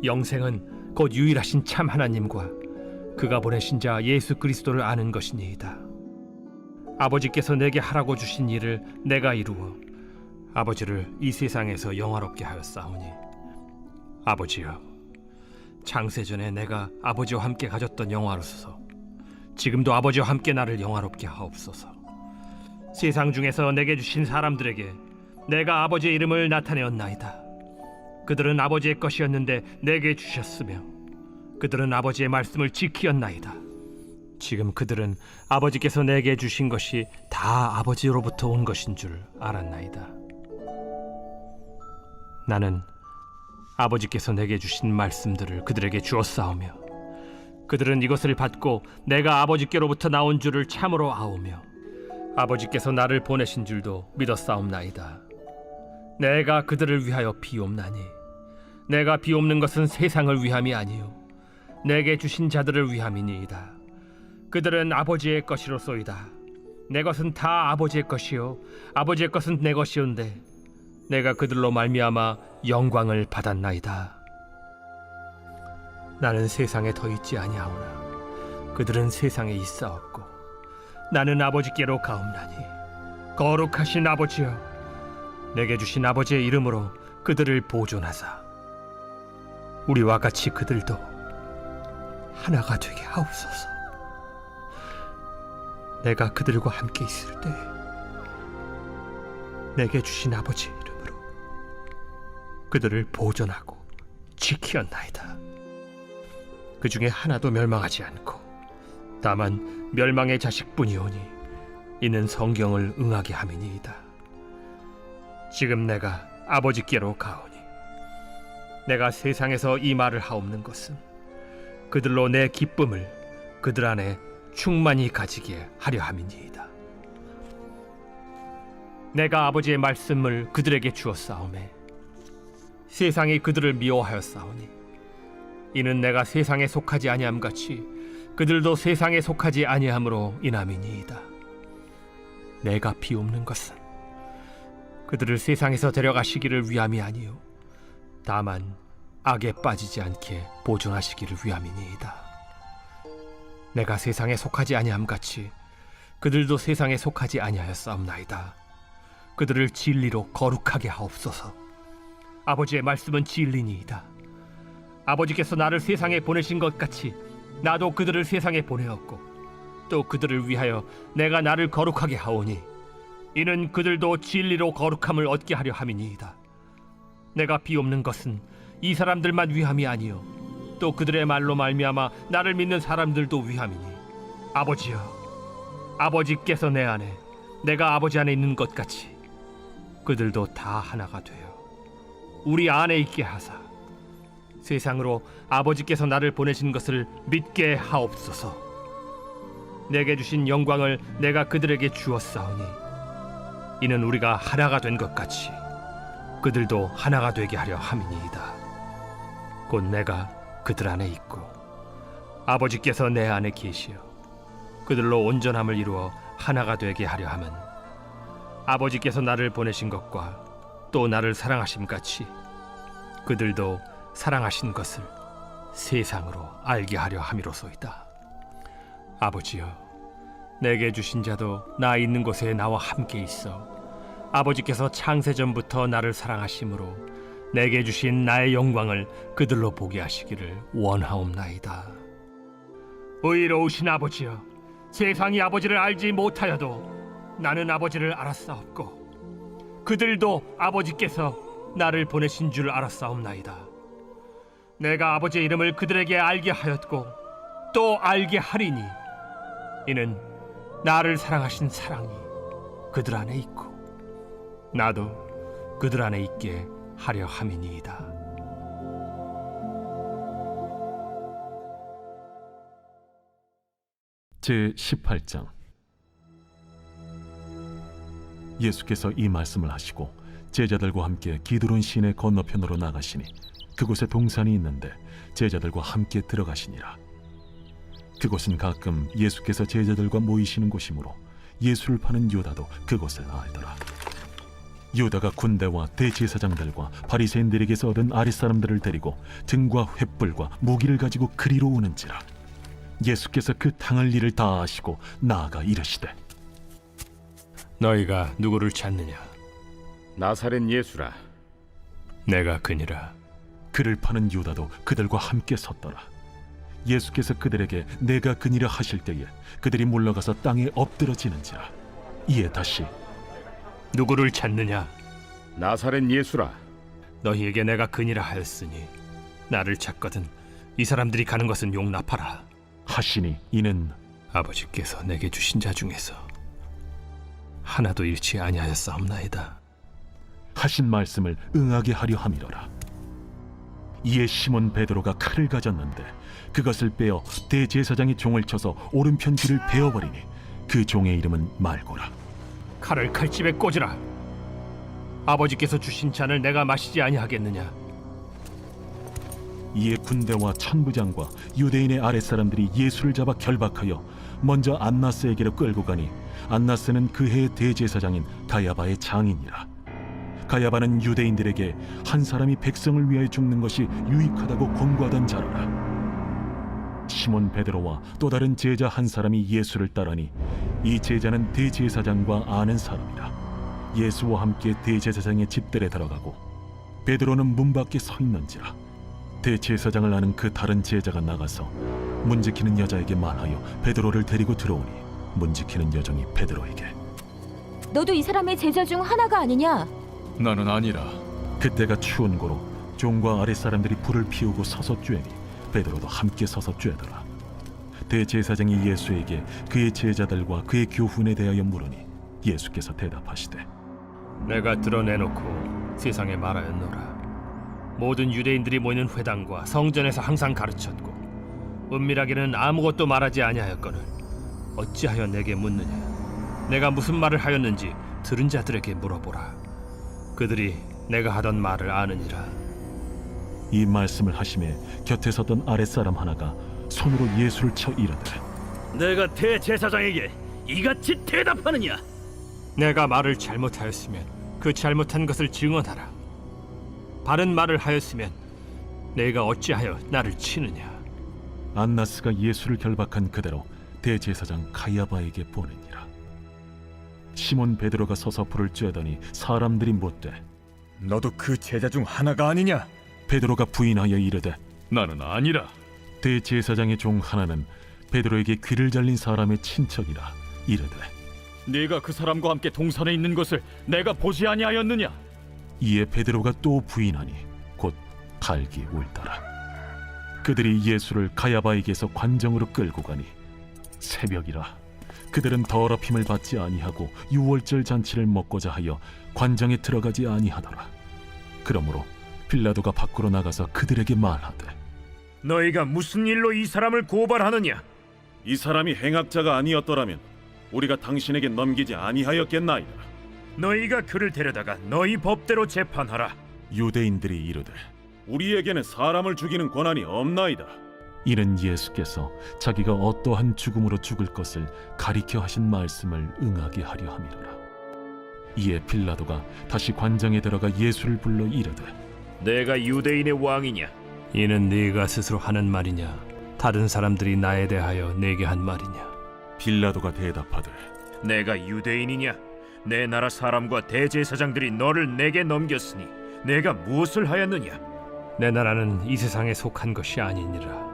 영생은 곧 유일하신 참 하나님과 그가 보내신 자 예수 그리스도를 아는 것이니이다. 아버지께서 내게 하라고 주신 일을 내가 이루어 아버지를 이 세상에서 영화롭게 하였사오니, 아버지여, 창세전에 내가 아버지와 함께 가졌던 영화로서 지금도 아버지와 함께 나를 영화롭게 하옵소서. 세상 중에서 내게 주신 사람들에게 내가 아버지의 이름을 나타내었나이다. 그들은 아버지의 것이었는데 내게 주셨으며 그들은 아버지의 말씀을 지키었나이다. 지금 그들은 아버지께서 내게 주신 것이 다 아버지로부터 온 것인 줄 알았나이다. 나는 아버지께서 내게 주신 말씀들을 그들에게 주었사오며 그들은 이것을 받고 내가 아버지께로부터 나온 줄을 참으로 아오며 아버지께서 나를 보내신 줄도 믿었사옵나이다. 내가 그들을 위하여 비옵나니 내가 비옵는 것은 세상을 위함이 아니요 내게 주신 자들을 위함이니이다. 그들은 아버지의 것이로소이다. 내 것은 다 아버지의 것이요 아버지의 것은 내 것이온데 내가 그들로 말미암아 영광을 받았나이다. 나는 세상에 더 있지 아니하오나 그들은 세상에 있사옵고 나는 아버지께로 가옵나니 거룩하신 아버지여 내게 주신 아버지의 이름으로 그들을 보존하사 우리와 같이 그들도 하나가 되게 하옵소서. 내가 그들과 함께 있을 때 내게 주신 아버지의 이름으로 그들을 보존하고 지키었나이다. 그 중에 하나도 멸망하지 않고 다만 멸망의 자식뿐이오니 이는 성경을 응하게 함이니이다. 지금 내가 아버지께로 가오니 내가 세상에서 이 말을 하옵는 것은 그들로 내 기쁨을 그들 안에 충만히 가지게 하려 함이니이다. 내가 아버지의 말씀을 그들에게 주었사오매 세상이 그들을 미워하였사오니 이는 내가 세상에 속하지 아니함 같이 그들도 세상에 속하지 아니함으로 인함이니이다. 내가 비옵는 것은 그들을 세상에서 데려가시기를 위함이 아니요 다만 악에 빠지지 않게 보존하시기를 위함이니이다. 내가 세상에 속하지 아니함 같이 그들도 세상에 속하지 아니하였사옵나이다. 그들을 진리로 거룩하게 하옵소서. 아버지의 말씀은 진리니이다. 아버지께서 나를 세상에 보내신 것 같이 나도 그들을 세상에 보내었고 또 그들을 위하여 내가 나를 거룩하게 하오니 이는 그들도 진리로 거룩함을 얻게 하려 함이니이다. 내가 비옵는 것은 이 사람들만 위함이 아니요 또 그들의 말로 말미암아 나를 믿는 사람들도 위함이니 아버지여 아버지께서 내 안에 내가 아버지 안에 있는 것 같이 그들도 다 하나가 되어 우리 안에 있게 하사 세상으로 아버지께서 나를 보내신 것을 믿게 하옵소서. 내게 주신 영광을 내가 그들에게 주었사오니 이는 우리가 하나가 된 것 같이 그들도 하나가 되게 하려 함이니이다. 곧 내가 그들 안에 있고 아버지께서 내 안에 계시어 그들로 온전함을 이루어 하나가 되게 하려 함은 아버지께서 나를 보내신 것과 또 나를 사랑하심 같이 그들도 사랑하신 것을 세상으로 알게 하려 함이로소이다. 아버지여 내게 주신 자도 나 있는 곳에 나와 함께 있어 아버지께서 창세전부터 나를 사랑하심으로 내게 주신 나의 영광을 그들로 보게 하시기를 원하옵나이다. 의로우신 아버지여 세상이 아버지를 알지 못하여도 나는 아버지를 알았사옵고 그들도 아버지께서 나를 보내신 줄 알았사옵나이다. 내가 아버지의 이름을 그들에게 알게 하였고 또 알게 하리니 이는 나를 사랑하신 사랑이 그들 안에 있고 나도 그들 안에 있게 하려 함이니이다. 제18장 예수께서 이 말씀을 하시고 제자들과 함께 기드론 시내 건너편으로 나가시니 그곳에 동산이 있는데 제자들과 함께 들어가시니라. 그곳은 가끔 예수께서 제자들과 모이시는 곳이므로 예수를 파는 유다도 그곳을 알더라. 유다가 군대와 대제사장들과 바리새인들에게서 얻은 아랫사람들을 데리고 등과 횃불과 무기를 가지고 그리로 오는지라. 예수께서 그 당할 일을 다 아시고 나아가 이르시되 너희가 누구를 찾느냐? 나사렛 예수라. 내가 그니라. 그를 파는 유다도 그들과 함께 섰더라. 예수께서 그들에게 내가 그니라 하실 때에 그들이 물러가서 땅에 엎드러지는지라. 이에 다시 누구를 찾느냐? 나사렛 예수라. 너희에게 내가 그니라 하였으니 나를 찾거든 이 사람들이 가는 것은 용납하라 하시니 이는 아버지께서 내게 주신 자 중에서 하나도 잃지 아니하였사옵나이다 하신 말씀을 응하게 하려 함이로라. 이에 시몬 베드로가 칼을 가졌는데 그것을 빼어 대제사장의 종을 쳐서 오른편 귀를 베어버리니 그 종의 이름은 말고라. 칼을 칼집에 꽂으라. 아버지께서 주신 잔을 내가 마시지 아니하겠느냐? 이에 군대와 천부장과 유대인의 아랫사람들이 예수를 잡아 결박하여 먼저 안나스에게로 끌고 가니 안나스는 그 해의 대제사장인 가야바의 장인이라. 가야바는 유대인들에게 한 사람이 백성을 위하여 죽는 것이 유익하다고 권고하던 자라라. 시몬 베드로와 또 다른 제자 한 사람이 예수를 따르니 이 제자는 대제사장과 아는 사람이라. 예수와 함께 대제사장의 집들에 들어가고 베드로는 문 밖에 서 있는지라. 대제사장을 아는 그 다른 제자가 나가서 문 지키는 여자에게 말하여 베드로를 데리고 들어오니 문 지키는 여종이 베드로에게 너도 이 사람의 제자 중 하나가 아니냐? 나는 아니라. 그때가 추운 고로 종과 아랫사람들이 불을 피우고 서서 쬐니 베드로도 함께 서서 쬐더라. 대제사장이 예수에게 그의 제자들과 그의 교훈에 대하여 물으니 예수께서 대답하시되 내가 드러내놓고 세상에 말하였노라. 모든 유대인들이 모이는 회당과 성전에서 항상 가르쳤고 은밀하게는 아무것도 말하지 아니하였거늘 어찌하여 내게 묻느냐? 내가 무슨 말을 하였는지 들은 자들에게 물어보라. 그들이 내가 하던 말을 아느니라. 이 말씀을 하심에 곁에 섰던 아랫사람 하나가 손으로 예수를 쳐 이르되 내가 대제사장에게 이같이 대답하느냐? 내가 말을 잘못하였으면 그 잘못한 것을 증언하라. 바른 말을 하였으면 내가 어찌하여 나를 치느냐? 안나스가 예수를 결박한 그대로 대제사장 가야바에게 보내니라. 시몬 베드로가 서서 불을 쬐더니 사람들이 묻되 너도 그 제자 중 하나가 아니냐? 베드로가 부인하여 이르되 나는 아니라. 대제사장의 종 하나는 베드로에게 귀를 잘린 사람의 친척이라 이르되 네가 그 사람과 함께 동산에 있는 것을 내가 보지 아니하였느냐? 이에 베드로가 또 부인하니 곧 갈기 울더라. 그들이 예수를 가야바에게서 관정으로 끌고 가니 새벽이라. 그들은 더럽힘을 받지 아니하고 유월절 잔치를 먹고자 하여 관정에 들어가지 아니하더라. 그러므로 빌라도가 밖으로 나가서 그들에게 말하되 너희가 무슨 일로 이 사람을 고발하느냐? 이 사람이 행악자가 아니었더라면 우리가 당신에게 넘기지 아니하였겠나이다. 너희가 그를 데려다가 너희 법대로 재판하라. 유대인들이 이르되 우리에게는 사람을 죽이는 권한이 없나이다. 이는 예수께서 자기가 어떠한 죽음으로 죽을 것을 가리켜 하신 말씀을 응하게 하려 함이로라. 이에 빌라도가 다시 관정에 들어가 예수를 불러 이르되 내가 유대인의 왕이냐? 이는 네가 스스로 하는 말이냐? 다른 사람들이 나에 대하여 내게 한 말이냐? 빌라도가 대답하되 내가 유대인이냐? 내 나라 사람과 대제사장들이 너를 내게 넘겼으니 내가 무엇을 하였느냐? 내 나라는 이 세상에 속한 것이 아니니라.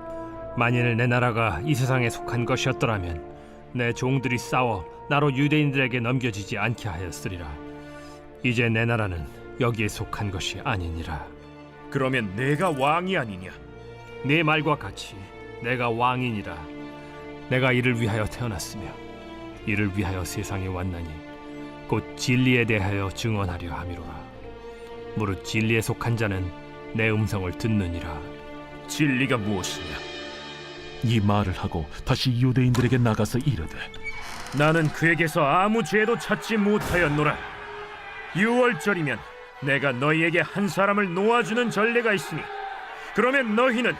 만일 내 나라가 이 세상에 속한 것이었더라면 내 종들이 싸워 나로 유대인들에게 넘겨지지 않게 하였으리라. 이제 내 나라는 여기에 속한 것이 아니니라. 그러면 내가 왕이 아니냐? 네 말과 같이 내가 왕이니라. 내가 이를 위하여 태어났으며 이를 위하여 세상에 왔나니 곧 진리에 대하여 증언하려 함이로라. 무릇 진리에 속한 자는 내 음성을 듣느니라. 진리가 무엇이냐? 이 말을 하고 다시 유대인들에게 나가서 이르되 나는 그에게서 아무 죄도 찾지 못하였노라. 유월절이면 내가 너희에게 한 사람을 놓아주는 전례가 있으니 그러면 너희는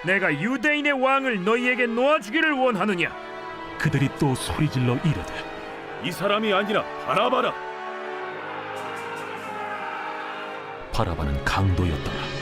내가 유대인의 왕을 너희에게 놓아주기를 원하느냐? 그들이 또 소리질러 이르되 이 사람이 아니라 바라바라. 바라바는 강도였더라.